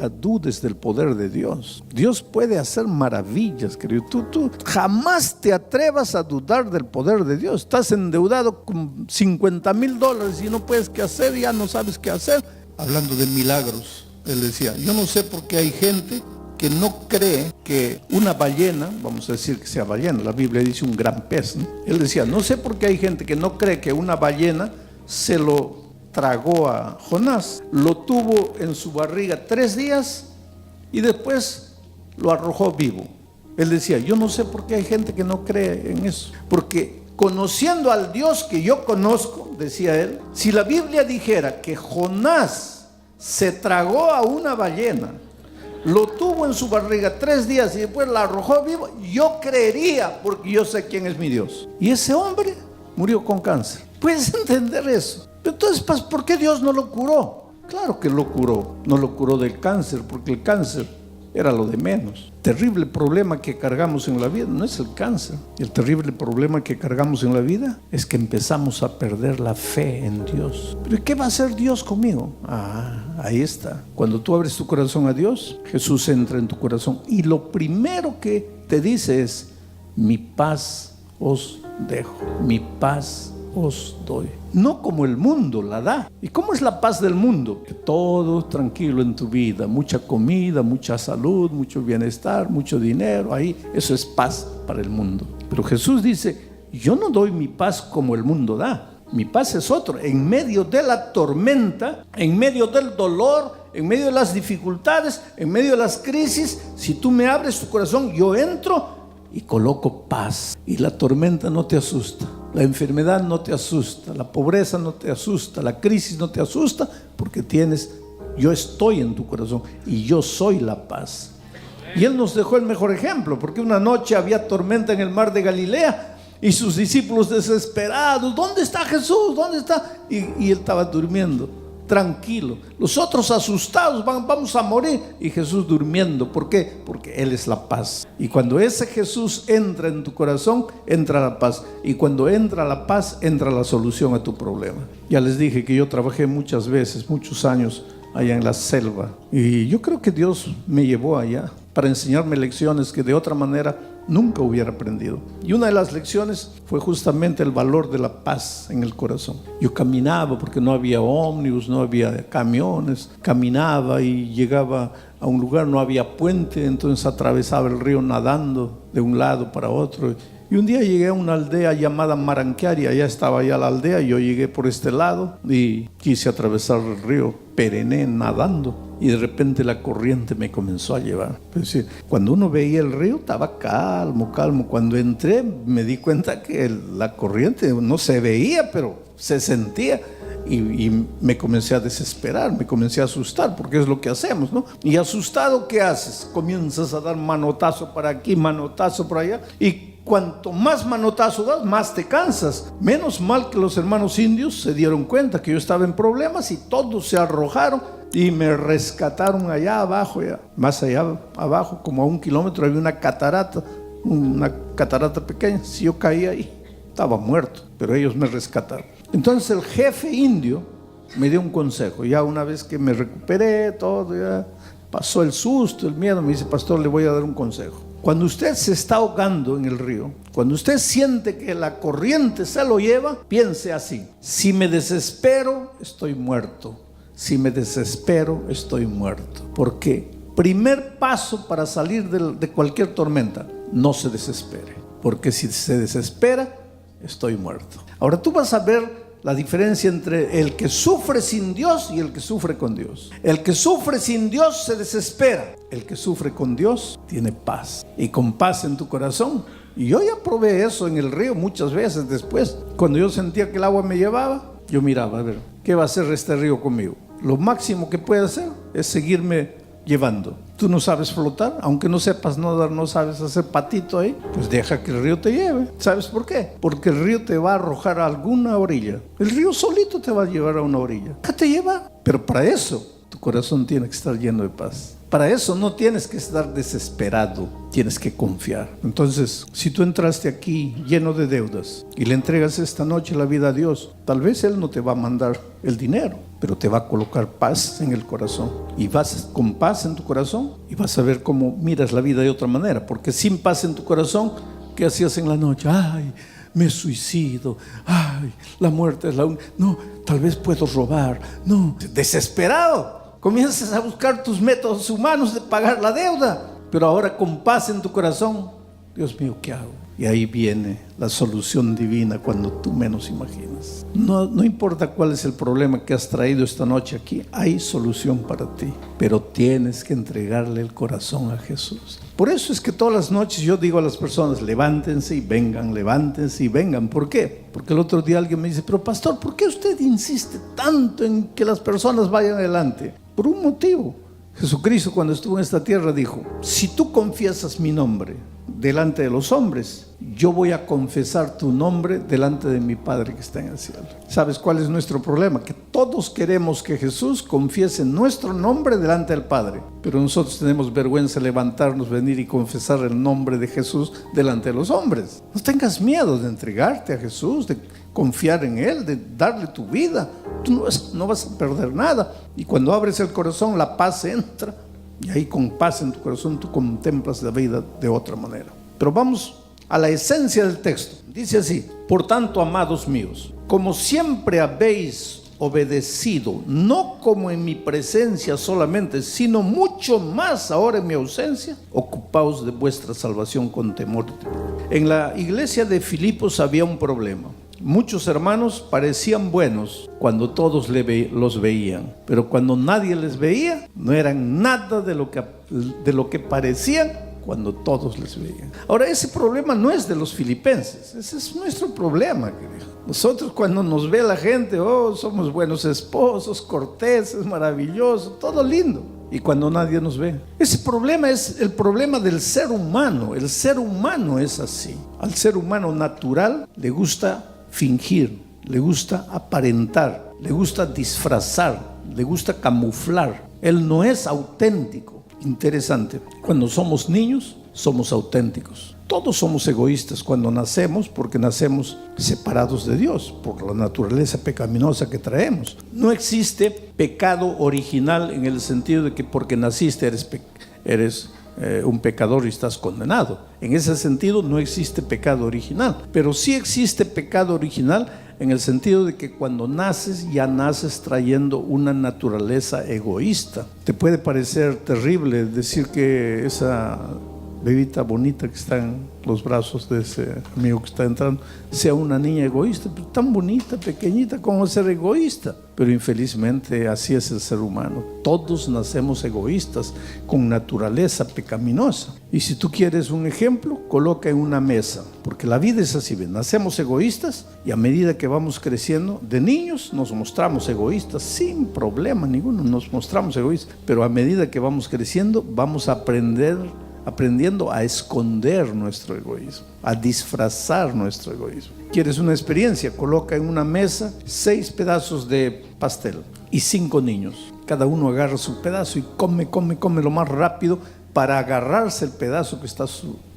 dudes del poder de Dios. Dios puede hacer maravillas, querido. Tú jamás te atrevas a dudar del poder de Dios. Estás endeudado con $50,000 y no puedes qué hacer, ya no sabes qué hacer. Hablando de milagros, él decía: yo no sé por qué hay gente que no cree que una ballena, vamos a decir que sea ballena, la Biblia dice un gran pez, ¿no? Él decía: no sé por qué hay gente que no cree que una ballena se lo tragó a Jonás, lo tuvo en su barriga 3 días y después lo arrojó vivo. Él decía: yo no sé por qué hay gente que no cree en eso, porque conociendo al Dios que yo conozco, decía él, si la Biblia dijera que Jonás se tragó a una ballena, lo tuvo en su barriga 3 días y después la arrojó vivo, yo creería, porque yo sé quién es mi Dios. Y ese hombre murió con cáncer. ¿Puedes entender eso? Entonces, ¿por qué Dios no lo curó? Claro que lo curó. No lo curó del cáncer, porque el cáncer era lo de menos. El terrible problema que cargamos en la vida no es el cáncer. El terrible problema que cargamos en la vida es que empezamos a perder la fe en Dios. ¿Pero qué va a hacer Dios conmigo? Ahí está. Cuando tú abres tu corazón a Dios, Jesús entra en tu corazón y lo primero que te dice es: mi paz os dejo, mi paz os doy. No como el mundo la da. ¿Y cómo es la paz del mundo? Que todo tranquilo en tu vida, mucha comida, mucha salud, mucho bienestar, mucho dinero. Ahí, eso es paz para el mundo. Pero Jesús dice: yo no doy mi paz como el mundo da. Mi paz es otro. En medio de la tormenta, en medio del dolor, en medio de las dificultades, en medio de las crisis, si tú me abres tu corazón, yo entro y coloco paz. Y la tormenta no te asusta, la enfermedad no te asusta, la pobreza no te asusta, la crisis no te asusta, porque yo estoy en tu corazón y yo soy la paz. Y Él nos dejó el mejor ejemplo, porque una noche había tormenta en el mar de Galilea y sus discípulos desesperados: ¿dónde está Jesús? ¿Dónde está? Y Él estaba durmiendo, tranquilo. Los otros asustados: vamos a morir. Y Jesús durmiendo. ¿Por qué? Porque Él es la paz. Y cuando ese Jesús entra en tu corazón, entra la paz. Y cuando entra la paz, entra la solución a tu problema. Ya les dije que yo trabajé muchas veces, muchos años allá en la selva. Y yo creo que Dios me llevó allá para enseñarme lecciones que de otra manera nunca hubiera aprendido. Y una de las lecciones fue justamente el valor de la paz en el corazón. Yo caminaba, porque no había ómnibus, no había camiones. Caminaba y llegaba a un lugar, no había puente, entonces atravesaba el río nadando de un lado para otro. Y un día llegué a una aldea llamada Maranquiari. Allá estaba ya la aldea. Yo llegué por este lado y quise atravesar el río Perené nadando. Y de repente la corriente me comenzó a llevar. Es decir, cuando uno veía el río estaba calmo. Cuando entré me di cuenta que la corriente no se veía, pero se sentía. Y me comencé a desesperar, me comencé a asustar, porque es lo que hacemos, ¿no? Y asustado, ¿qué haces? Comienzas a dar manotazo para aquí, manotazo para allá. Y cuanto más manotazo das, más te cansas. Menos mal que los hermanos indios se dieron cuenta que yo estaba en problemas y todos se arrojaron y me rescataron allá abajo, más allá abajo, como a 1 kilómetro, había una catarata pequeña. Si yo caía ahí, estaba muerto, pero ellos me rescataron. Entonces el jefe indio me dio un consejo. Ya una vez que me recuperé todo, ya pasó el susto, el miedo, me dice: pastor, le voy a dar un consejo. Cuando usted se está ahogando en el río, cuando usted siente que la corriente se lo lleva, piense así: si me desespero, estoy muerto. Si me desespero, estoy muerto. Porque primer paso para salir de cualquier tormenta: no se desespere. Porque si se desespera, estoy muerto. Ahora tú vas a ver la diferencia entre el que sufre sin Dios y el que sufre con Dios. El que sufre sin Dios se desespera. El que sufre con Dios tiene paz. Y con paz en tu corazón. Y yo ya probé eso en el río muchas veces después. Cuando yo sentía que el agua me llevaba, yo miraba, a ver, ¿qué va a hacer este río conmigo? Lo máximo que puede hacer es seguirme llevando. Tú no sabes flotar, aunque no sepas nadar, no sabes hacer patito ahí, pues deja que el río te lleve. ¿Sabes por qué? Porque el río te va a arrojar a alguna orilla. El río solito te va a llevar a una orilla. ¿Qué te lleva? Pero para eso tu corazón tiene que estar lleno de paz. Para eso no tienes que estar desesperado, tienes que confiar. Entonces, si tú entraste aquí lleno de deudas y le entregas esta noche la vida a Dios, tal vez Él no te va a mandar el dinero, pero te va a colocar paz en el corazón. Y vas con paz en tu corazón y vas a ver cómo miras la vida de otra manera. Porque sin paz en tu corazón, ¿qué hacías en la noche? Ay, me suicido. Ay, la muerte es la única. No, tal vez puedo robar. No, desesperado. Comienzas a buscar tus métodos humanos de pagar la deuda. Pero ahora con paz en tu corazón, Dios mío, ¿qué hago? Y ahí viene la solución divina cuando tú menos imaginas. No importa cuál es el problema que has traído esta noche aquí, hay solución para ti. Pero tienes que entregarle el corazón a Jesús. Por eso es que todas las noches yo digo a las personas: levántense y vengan, levántense y vengan. ¿Por qué? Porque el otro día alguien me dice: pero pastor, ¿por qué usted insiste tanto en que las personas vayan adelante? Por un motivo. Jesucristo, cuando estuvo en esta tierra, dijo: si tú confiesas mi nombre, delante de los hombres, yo voy a confesar tu nombre delante de mi Padre que está en el cielo. ¿Sabes cuál es nuestro problema? Que todos queremos que Jesús confiese nuestro nombre delante del Padre, pero nosotros tenemos vergüenza de levantarnos, venir y confesar el nombre de Jesús delante de los hombres. No tengas miedo de entregarte a Jesús, de confiar en Él, de darle tu vida. Tú no vas a perder nada. Y cuando abres el corazón, la paz entra. Y ahí con paz en tu corazón tú contemplas la vida de otra manera. Pero vamos a la esencia del texto. Dice así: por tanto, amados míos, como siempre habéis obedecido, no como en mi presencia solamente, sino mucho más ahora en mi ausencia, ocupaos de vuestra salvación con temor. En la iglesia de Filipos había un problema. Muchos hermanos parecían buenos cuando todos los veían, pero cuando nadie les veía, no eran nada de lo que parecían cuando todos les veían. Ahora, ese problema no es de los filipenses, ese es nuestro problema, querido. Nosotros, cuando nos ve la gente, somos buenos esposos, corteses, maravillosos, todo lindo. Y cuando nadie nos ve, ese problema es el problema del ser humano. El ser humano es así. Al ser humano natural le gusta fingir, le gusta aparentar, le gusta disfrazar, le gusta camuflar. Él no es auténtico. Interesante, cuando somos niños somos auténticos. Todos somos egoístas cuando nacemos, porque nacemos separados de Dios por la naturaleza pecaminosa que traemos. No existe pecado original en el sentido de que porque naciste eres un pecador y estás condenado. En ese sentido no existe pecado original, pero sí existe pecado original en el sentido de que cuando naces, ya naces trayendo una naturaleza egoísta. Te puede parecer terrible decir que esa bebita bonita que está en los brazos de ese amigo que está entrando sea una niña egoísta, pero tan bonita, pequeñita, ¿cómo ser egoísta? Pero infelizmente así es el ser humano. Todos nacemos egoístas con naturaleza pecaminosa. Y si tú quieres un ejemplo, coloca en una mesa, porque la vida es así, ¿ven? Nacemos egoístas y a medida que vamos creciendo, de niños nos mostramos egoístas sin problema ninguno, nos mostramos egoístas, pero a medida que vamos creciendo vamos a aprendiendo a esconder nuestro egoísmo, a disfrazar nuestro egoísmo. ¿Quieres una experiencia? Coloca en una mesa 6 pedazos de pastel y 5 niños. Cada uno agarra su pedazo y come lo más rápido para agarrarse el pedazo que está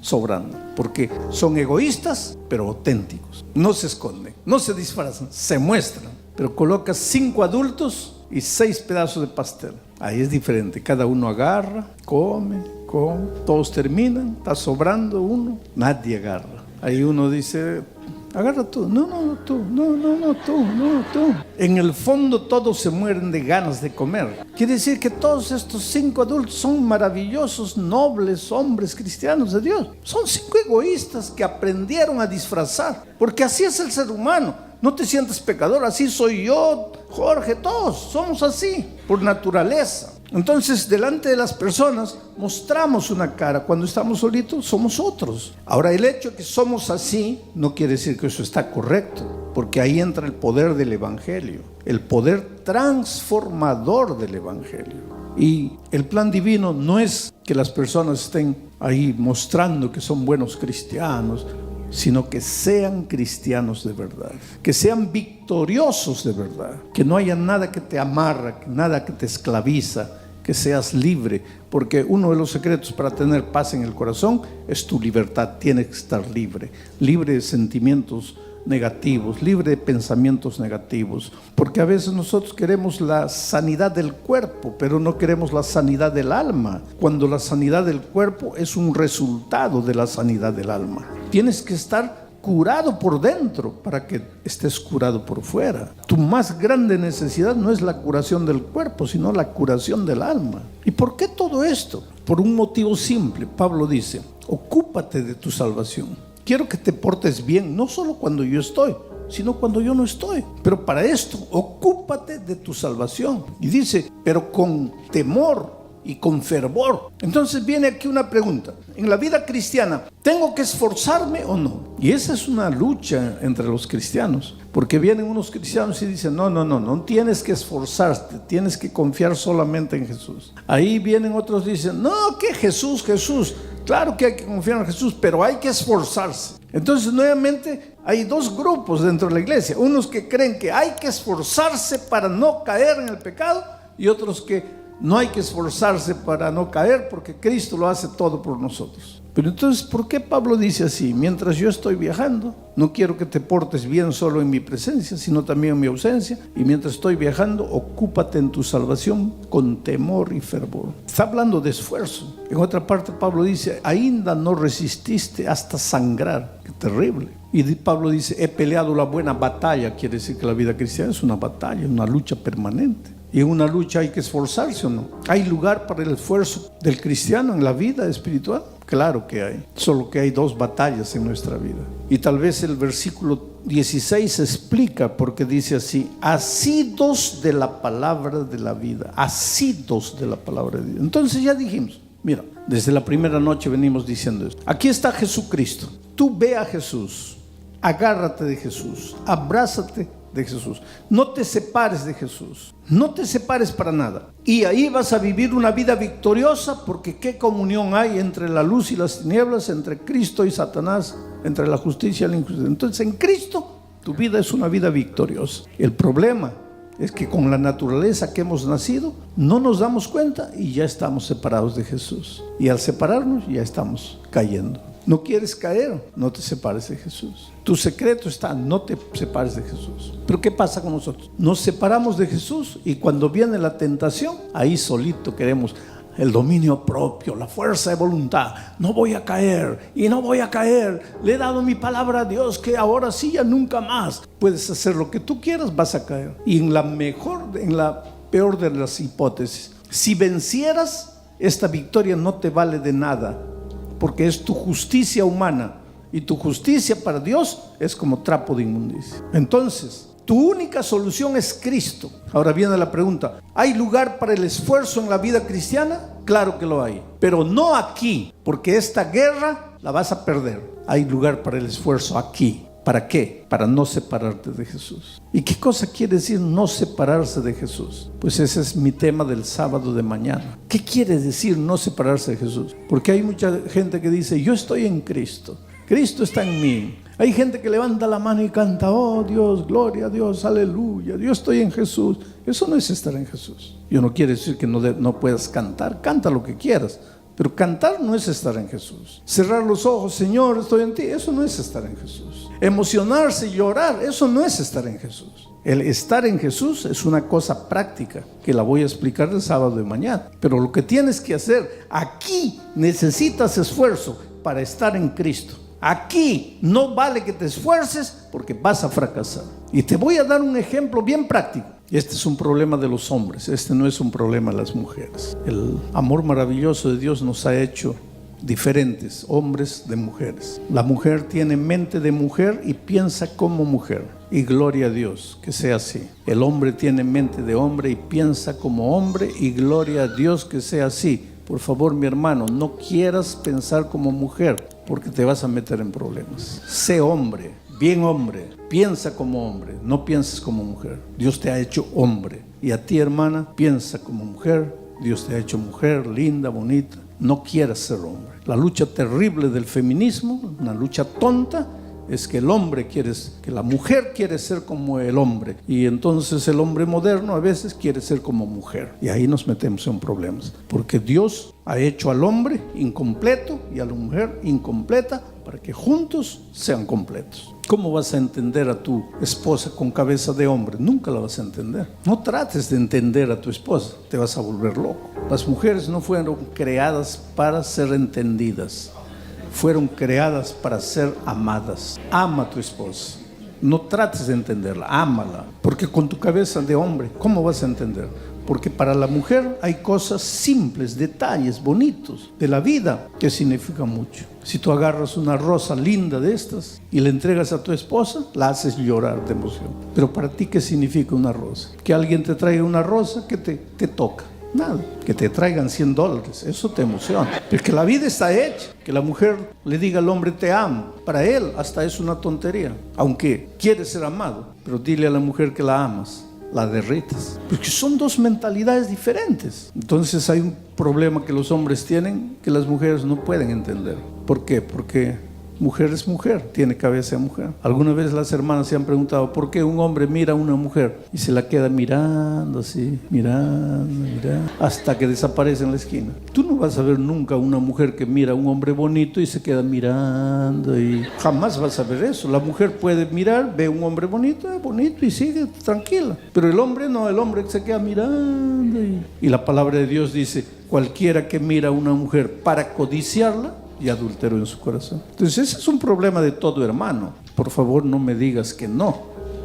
sobrando. Porque son egoístas, pero auténticos. No se esconden, no se disfrazan, se muestran. Pero colocas 5 adultos y 6 pedazos de pastel. Ahí es diferente. Cada uno agarra, come. Todos terminan, está sobrando uno, nadie agarra. Ahí uno dice: agarra tú. No, tú. En el fondo todos se mueren de ganas de comer. Quiere decir que todos estos 5 adultos son maravillosos, nobles hombres cristianos de Dios. Son 5 egoístas que aprendieron a disfrazar, porque así es el ser humano. No te sientas pecador, así soy yo, Jorge, todos somos así, por naturaleza. Entonces, delante de las personas mostramos una cara. Cuando estamos solitos, somos otros. Ahora, el hecho de que somos así no quiere decir que eso está correcto, porque ahí entra el poder del Evangelio, el poder transformador del Evangelio. Y el plan divino no es que las personas estén ahí mostrando que son buenos cristianos, sino que sean cristianos de verdad, que sean victoriosos de verdad, que no haya nada que te amarra, nada que te esclaviza, que seas libre, porque uno de los secretos para tener paz en el corazón es tu libertad. Tienes que estar libre de sentimientos negativos, libre de pensamientos negativos, porque a veces nosotros queremos la sanidad del cuerpo, pero no queremos la sanidad del alma, cuando la sanidad del cuerpo es un resultado de la sanidad del alma. Tienes que estar curado por dentro para que estés curado por fuera. Tu más grande necesidad no es la curación del cuerpo, sino la curación del alma. ¿Y por qué todo esto? Por un motivo simple. Pablo dice: ocúpate de tu salvación. Quiero que te portes bien, no solo cuando yo estoy, sino cuando yo no estoy. Pero para esto, ocúpate de tu salvación. Y dice, pero con temor y con fervor. Entonces viene aquí una pregunta: en la vida cristiana, ¿tengo que esforzarme o no? Y esa es una lucha entre los cristianos, porque vienen unos cristianos y dicen: no tienes que esforzarte, tienes que confiar solamente en Jesús. Ahí vienen otros y dicen: no, que Jesús, Claro que hay que confiar en Jesús, pero hay que esforzarse. Entonces, nuevamente, hay dos grupos dentro de la iglesia. Unos que creen que hay que esforzarse para no caer en el pecado, y otros que no hay que esforzarse para no caer porque Cristo lo hace todo por nosotros. Pero entonces, ¿por qué Pablo dice así? Mientras yo estoy viajando, no quiero que te portes bien solo en mi presencia, sino también en mi ausencia. Y mientras estoy viajando, ocúpate en tu salvación con temor y fervor. Está hablando de esfuerzo. En otra parte, Pablo dice, ainda no resististe hasta sangrar. Qué terrible. Y Pablo dice, he peleado la buena batalla. Quiere decir que la vida cristiana es una batalla, una lucha permanente. Y en una lucha hay que esforzarse, ¿o no? ¿Hay lugar para el esfuerzo del cristiano en la vida espiritual? Claro que hay, solo que hay dos batallas en nuestra vida. Y tal vez el versículo 16 explica porque dice así: asidos de la palabra de la vida, asidos de la palabra de Dios. Entonces ya dijimos, mira, desde la primera noche venimos diciendo esto. Aquí está Jesucristo. Tú ve a Jesús, agárrate de Jesús, abrázate de Jesús, no te separes de Jesús, no te separes para nada, y ahí vas a vivir una vida victoriosa, porque qué comunión hay entre la luz y las tinieblas, entre Cristo y Satanás, entre la justicia y la injusticia. Entonces en Cristo tu vida es una vida victoriosa. El problema es que con la naturaleza que hemos nacido no nos damos cuenta y ya estamos separados de Jesús, y al separarnos ya estamos cayendo. ¿No quieres caer? No te separes de Jesús. Tu secreto está, no te separes de Jesús. Pero ¿qué pasa con nosotros? Nos separamos de Jesús y cuando viene la tentación, ahí solito queremos el dominio propio, la fuerza de voluntad. No voy a caer y no voy a caer. Le he dado mi palabra a Dios que ahora sí, ya nunca más. Puedes hacer lo que tú quieras, vas a caer. Y en la peor de las hipótesis, si vencieras, esta victoria no te vale de nada, porque es tu justicia humana, y tu justicia para Dios es como trapo de inmundicia. Entonces, tu única solución es Cristo. Ahora viene la pregunta: ¿hay lugar para el esfuerzo en la vida cristiana? Claro que lo hay, pero no aquí, porque esta guerra la vas a perder. Hay lugar para el esfuerzo aquí. ¿Para qué? Para no separarte de Jesús. ¿Y qué cosa quiere decir no separarse de Jesús? Pues ese es mi tema del sábado de mañana. ¿Qué quiere decir no separarse de Jesús? Porque hay mucha gente que dice, yo estoy en Cristo, Cristo está en mí. Hay gente que levanta la mano y canta, oh Dios, gloria a Dios, aleluya, yo estoy en Jesús. Eso no es estar en Jesús. Yo no quiero decir que no puedas cantar, canta lo que quieras, pero cantar no es estar en Jesús. Cerrar los ojos, Señor, estoy en ti, eso no es estar en Jesús. Emocionarse y llorar, eso no es estar en Jesús. El estar en Jesús es una cosa práctica que la voy a explicar el sábado de mañana. Pero lo que tienes que hacer, aquí necesitas esfuerzo para estar en Cristo. Aquí no vale que te esfuerces porque vas a fracasar. Y te voy a dar un ejemplo bien práctico. Este es un problema de los hombres, este no es un problema de las mujeres. El amor maravilloso de Dios nos ha hecho diferentes, hombres de mujeres. La mujer tiene mente de mujer y piensa como mujer. Y gloria a Dios que sea así. El hombre tiene mente de hombre y piensa como hombre, y gloria a Dios que sea así. Por favor, mi hermano, no quieras pensar como mujer, porque te vas a meter en problemas. Sé hombre, bien hombre, piensa como hombre, no pienses como mujer. Dios te ha hecho hombre. Y a ti, hermana, piensa como mujer. Dios te ha hecho mujer, linda, bonita. No quieras ser hombre. La lucha terrible del feminismo, una lucha tonta, es que la mujer quiere ser como el hombre, y entonces el hombre moderno a veces quiere ser como mujer, y ahí nos metemos en problemas, porque Dios ha hecho al hombre incompleto y a la mujer incompleta para que juntos sean completos. ¿Cómo vas a entender a tu esposa con cabeza de hombre? Nunca la vas a entender. No trates de entender a tu esposa, te vas a volver loco. Las mujeres no fueron creadas para ser entendidas, fueron creadas para ser amadas. Ama a tu esposa. No trates de entenderla, ámala. Porque con tu cabeza de hombre, ¿cómo vas a entender? Porque para la mujer hay cosas simples, detalles bonitos de la vida que significan mucho. Si tú agarras una rosa linda de estas y la entregas a tu esposa, la haces llorar de emoción. Pero para ti, ¿qué significa una rosa? Que alguien te traiga una rosa, ¿qué te toca? Nada. Que te traigan $100, eso te emociona. Porque la vida está hecha. Que la mujer le diga al hombre te amo, para él hasta es una tontería, aunque quiere ser amado. Pero dile a la mujer que la amas la derrites. Porque son dos mentalidades diferentes. Entonces hay un problema que los hombres tienen que las mujeres no pueden entender. ¿Por qué? Porque mujer es mujer, tiene cabeza de mujer. Alguna vez las hermanas se han preguntado por qué un hombre mira a una mujer y se la queda mirando así, mirando, hasta que desaparece en la esquina. Tú no vas a ver nunca una mujer que mira a un hombre bonito y se queda mirando, y jamás vas a ver eso. La mujer puede mirar, ve un hombre bonito y sigue tranquila. Pero el hombre no, el hombre se queda mirando. Y la palabra de Dios dice, cualquiera que mira a una mujer para codiciarla, y adulteró en su corazón. Entonces ese es un problema de todo hermano. Por favor, no me digas que no,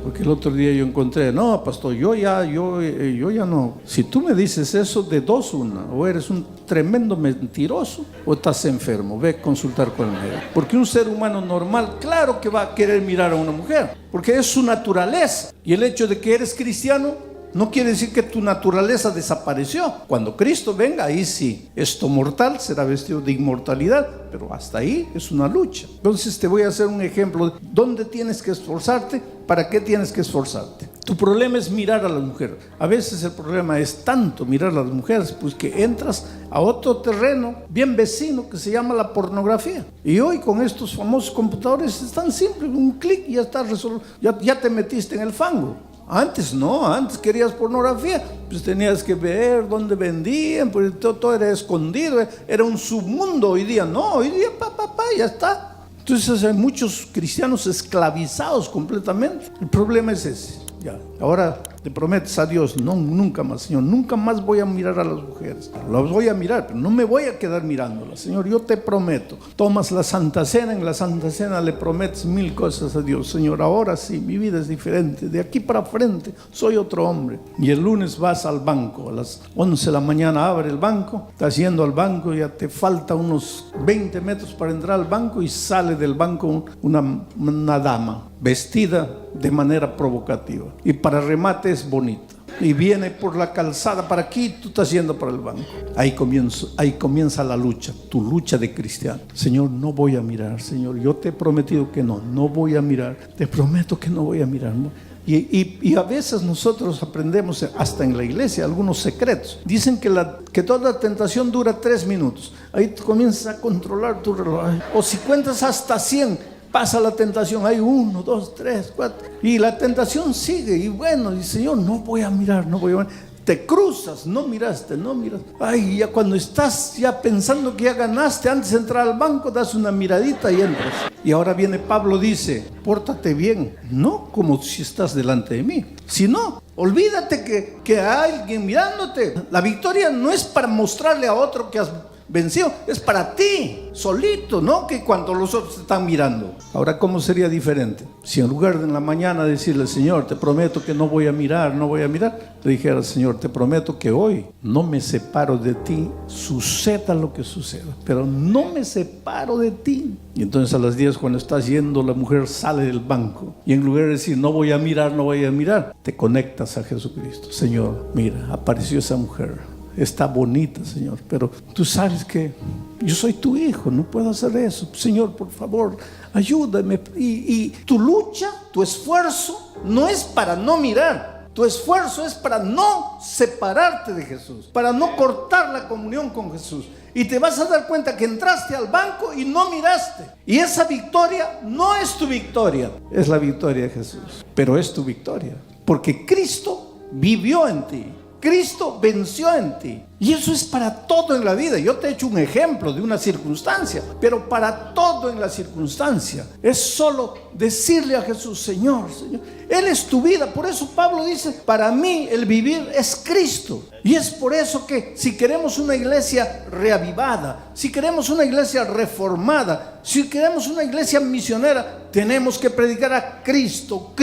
porque el otro día yo encontré, no, pastor, yo ya no. Si tú me dices eso, de dos una, o eres un tremendo mentiroso o estás enfermo. Ve a consultar con el médico. Porque un ser humano normal, claro que va a querer mirar a una mujer, porque es su naturaleza. Y el hecho de que eres cristiano no quiere decir que tu naturaleza desapareció. Cuando Cristo venga, ahí sí, esto mortal será vestido de inmortalidad, pero hasta ahí es una lucha. Entonces te voy a hacer un ejemplo de dónde tienes que esforzarte, para qué tienes que esforzarte. Tu problema es mirar a la mujer. A veces el problema es tanto mirar a las mujeres, pues que entras a otro terreno bien vecino que se llama la pornografía. Y hoy con estos famosos computadores es tan simple, un clic y ya está resuelto, ya te metiste en el fango. Antes no, antes querías pornografía, pues tenías que ver dónde vendían, pues todo era escondido, era un submundo. Hoy día no, hoy día ya está. Entonces hay muchos cristianos esclavizados completamente. El problema es ese. Ya. Ahora te prometes a Dios, no, nunca más, Señor, nunca más voy a mirar a las mujeres. Las voy a mirar, pero no me voy a quedar mirándolas. Señor, yo te prometo. Tomas la Santa Cena, en la Santa Cena le prometes 1000 cosas a Dios. Señor, ahora sí, mi vida es diferente. De aquí para frente soy otro hombre. Y el lunes vas al banco, a las 11 de la mañana abre el banco, estás yendo al banco, ya te falta unos 20 metros para entrar al banco y sale del banco una dama vestida de manera provocativa y para remate es bonita y viene por la calzada para aquí, tú estás yendo para el banco. Ahí comienza la lucha, tu lucha de cristiano. Señor, no voy a mirar. Señor, yo te he prometido que no voy a mirar, te prometo que no voy a mirar. Y a veces nosotros aprendemos hasta en la iglesia algunos secretos. Dicen que toda tentación dura 3 minutos. Ahí tú comienzas a controlar tu reloj. O si cuentas hasta 100, pasa la tentación, hay 1, 2, 3, 4 y la tentación sigue, y bueno, y Señor, no voy a mirar. Te cruzas, no miraste. Ay, ya cuando estás ya pensando que ya ganaste, antes de entrar al banco das una miradita y entras. Y ahora viene Pablo, dice, pórtate bien, no como si estás delante de mí, sino olvídate que hay alguien mirándote. La victoria no es para mostrarle a otro que has vencido, es para ti, solito, no que cuando los otros te están mirando. Ahora, ¿cómo sería diferente? Si en lugar de en la mañana decirle, Señor, te prometo que no voy a mirar, le dijera, Señor, te prometo que hoy no me separo de ti, suceda lo que suceda, pero no me separo de ti. Y entonces a las 10, cuando estás yendo, la mujer sale del banco y en lugar de decir, no voy a mirar, te conectas a Jesucristo. Señor, mira, apareció esa mujer. Está bonita, Señor, pero tú sabes que yo soy tu hijo, no puedo hacer eso. Señor, por favor, ayúdame. Y tu lucha, tu esfuerzo, no es para no mirar. Tu esfuerzo es para no separarte de Jesús, para no cortar la comunión con Jesús. Y te vas a dar cuenta que entraste al banco y no miraste. Y esa victoria no es tu victoria, es la victoria de Jesús. Pero es tu victoria, porque Cristo vivió en ti. Cristo venció en ti. Y eso es para todo en la vida. Yo te he hecho un ejemplo de una circunstancia, pero para todo en la circunstancia es solo decirle a Jesús, Señor, Él es tu vida. Por eso Pablo dice, para mí el vivir es Cristo. Y es por eso que si queremos una iglesia reavivada, si queremos una iglesia reformada, si queremos una iglesia misionera, tenemos que predicar a Cristo,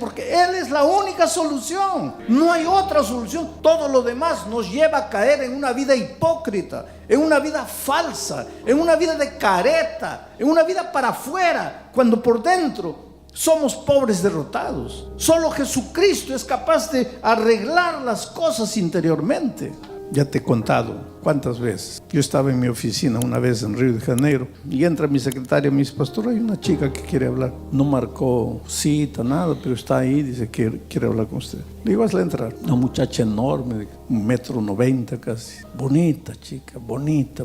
porque Él es la única solución. No hay otra solución. Todo lo demás nos lleva a caer en una vida hipócrita, en una vida falsa, en una vida de careta, en una vida para afuera, cuando por dentro somos pobres derrotados. Solo Jesucristo es capaz de arreglar las cosas interiormente. Ya te he contado ¿Cuántas veces? Yo estaba en mi oficina una vez en Río de Janeiro y entra mi secretaria y me dice, pastor, hay una chica que quiere hablar. No marcó cita, nada, pero está ahí, dice que quiere hablar con usted. Le digo, hazle entrar. Una muchacha enorme, de 1,90 m casi. Bonita chica, bonita.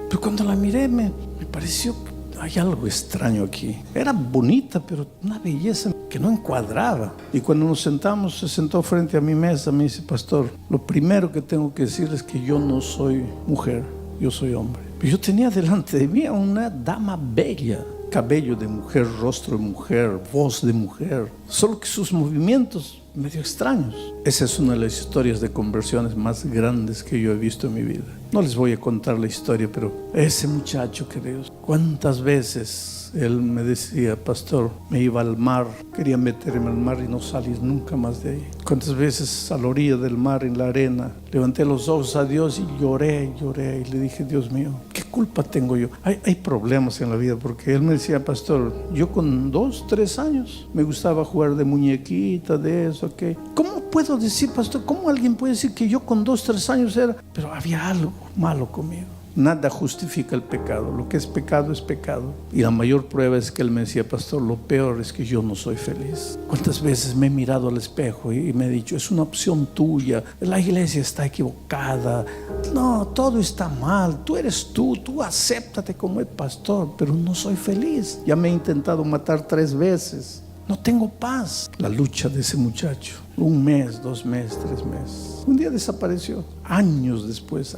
Pero cuando la miré me pareció que hay algo extraño aquí. Era bonita, pero una belleza que no encuadraba. Y cuando nos sentamos, se sentó frente a mi mesa, me dice, pastor, lo primero que tengo que decir es que yo no soy mujer, yo soy hombre. Pero yo tenía delante de mí a una dama bella, cabello de mujer, rostro de mujer, voz de mujer, solo que sus movimientos medio extraños. Esa es una de las historias de conversiones más grandes que yo he visto en mi vida. No les voy a contar la historia, pero ese muchacho, queridos, cuántas veces él me decía, pastor, me iba al mar, quería meterme al mar y no salir nunca más de ahí. Cuántas veces a la orilla del mar, en la arena, levanté los ojos a Dios y lloré y le dije, Dios mío, ¿qué culpa tengo yo? Hay problemas en la vida, porque él me decía, pastor, yo con 2, 3 años me gustaba jugar de muñequita, de eso, ¿ok? ¿Cómo puedo decir, pastor, cómo alguien puede decir que yo con 2, 3 años era? Pero había algo malo conmigo. Nada justifica el pecado. Lo que es pecado. Y la mayor prueba es que él me decía, pastor, lo peor es que yo no soy feliz. ¿Cuántas veces me he mirado al espejo y me he dicho, es una opción tuya, la iglesia está equivocada, no, todo está mal, tú eres tú acéptate como el pastor, pero no soy feliz. Ya me he intentado matar 3 veces. No tengo paz. La lucha de ese muchacho, 1 mes, 2 meses, 3 meses. Un día desapareció. Años después.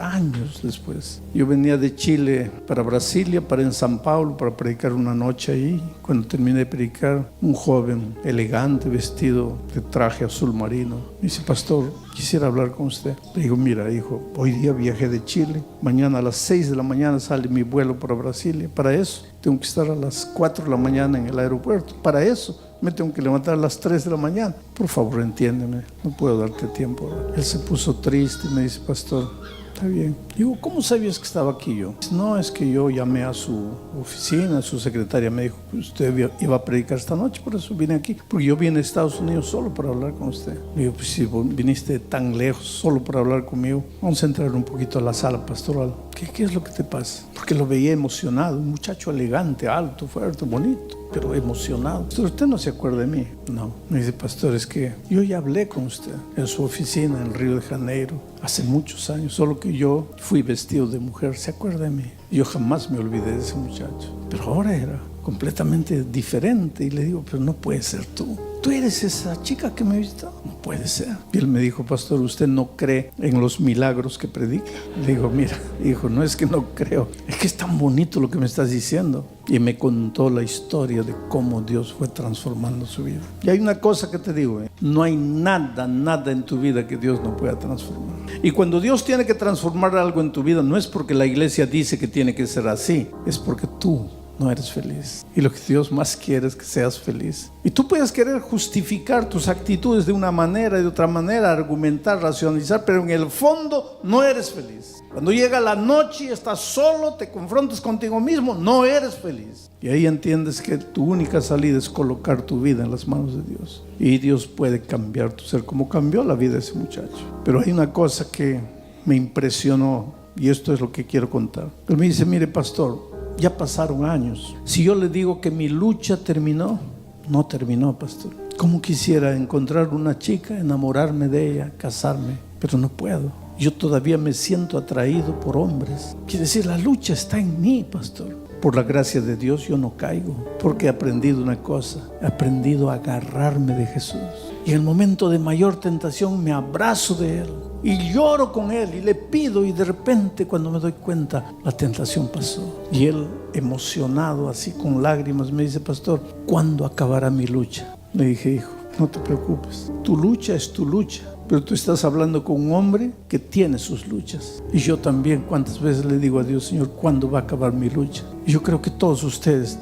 Yo venía de Chile para Brasilia, para en San Paulo, para predicar una noche ahí. Cuando terminé de predicar, un joven elegante, vestido de traje azul marino, me dice, pastor, quisiera hablar con usted. Le digo, mira, hijo, hoy día viajé de Chile. Mañana a las 6 de la mañana sale mi vuelo para Brasilia. Para eso tengo que estar a las 4 de la mañana en el aeropuerto. Para eso me tengo que levantar a las 3 de la mañana. Por favor, entiéndeme, no puedo darte tiempo. Él se puso triste y me dice, pastor, está bien. Digo, ¿cómo sabías que estaba aquí yo? No, es que yo llamé a su oficina, su secretaria me dijo que usted iba a predicar esta noche, por eso vine aquí. Porque yo vine a Estados Unidos solo para hablar con usted. Digo, pues si viniste tan lejos solo para hablar conmigo, vamos a entrar un poquito a la sala pastoral. ¿Qué es lo que te pasa? Porque lo veía emocionado, un muchacho elegante, alto, fuerte, bonito, pero emocionado. Pastor, ¿usted no se acuerda de mí? No. Me dice, pastor, es que yo ya hablé con usted en su oficina en Río de Janeiro hace muchos años, solo que yo fui vestido de mujer. ¿Se acuerda de mí? Yo jamás me olvidé de ese muchacho, pero ahora era completamente diferente. Y le digo, pero no puede ser tú. ¿Tú eres esa chica que me visitó? No puede ser. Y él me dijo, pastor, ¿usted no cree en los milagros que predica? Le digo, mira, hijo, no es que no creo, es que es tan bonito lo que me estás diciendo. Y me contó la historia de cómo Dios fue transformando su vida. Y hay una cosa que te digo, no hay nada en tu vida que Dios no pueda transformar. Y cuando Dios tiene que transformar algo en tu vida, no es porque la iglesia dice que tiene que ser así, es porque tú no eres feliz. Y lo que Dios más quiere es que seas feliz. Y tú puedes querer justificar tus actitudes de una manera y de otra manera, argumentar, racionalizar, pero en el fondo no eres feliz. Cuando llega la noche y estás solo, te confrontas contigo mismo, no eres feliz. Y ahí entiendes que tu única salida es colocar tu vida en las manos de Dios. Y Dios puede cambiar tu ser, como cambió la vida de ese muchacho. Pero hay una cosa que me impresionó, y esto es lo que quiero contar. Él me dice, mire, pastor, ya pasaron años. Si yo le digo que mi lucha terminó, no terminó, pastor. Como quisiera encontrar una chica, enamorarme de ella, casarme, pero no puedo. Yo todavía me siento atraído por hombres. Quiere decir, la lucha está en mí, pastor. Por la gracia de Dios yo no caigo, porque he aprendido una cosa, he aprendido a agarrarme de Jesús. Y en el momento de mayor tentación me abrazo de Él y lloro con Él y le pido, y de repente cuando me doy cuenta, la tentación pasó. Y Él, emocionado, así con lágrimas, me dice, pastor, ¿cuándo acabará mi lucha? Le dije, hijo, no te preocupes, tu lucha es tu lucha, pero tú estás hablando con un hombre que tiene sus luchas. Y yo también, cuántas veces le digo a Dios, Señor, ¿cuándo va a acabar mi lucha? Y yo creo que todos ustedes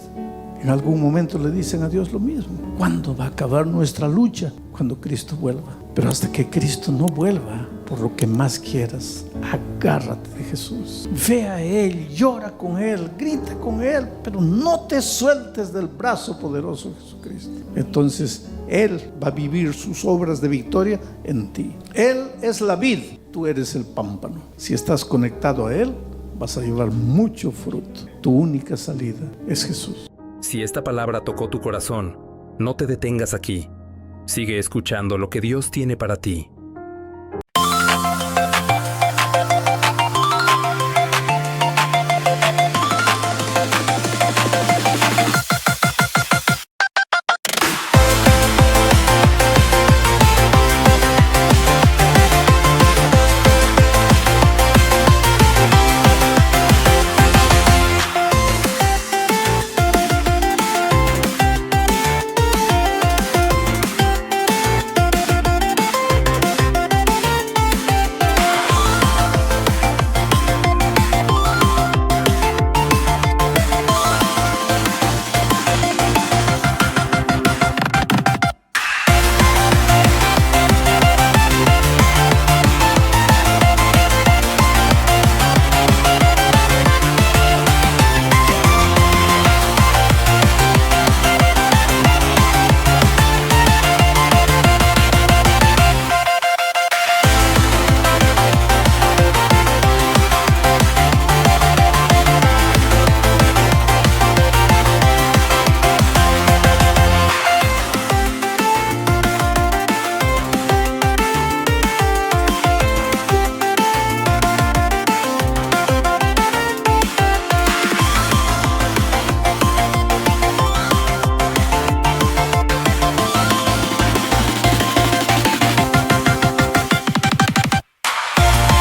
en algún momento le dicen a Dios lo mismo. ¿Cuándo va a acabar nuestra lucha? Cuando Cristo vuelva. Pero hasta que Cristo no vuelva, por lo que más quieras, agárrate de Jesús. Ve a Él, llora con Él, grita con Él, pero no te sueltes del brazo poderoso de Jesucristo. Entonces Él va a vivir sus obras de victoria en ti. Él es la vid, tú eres el pámpano. Si estás conectado a Él, vas a llevar mucho fruto. Tu única salida es Jesús. Si esta palabra tocó tu corazón, no te detengas aquí. Sigue escuchando lo que Dios tiene para ti.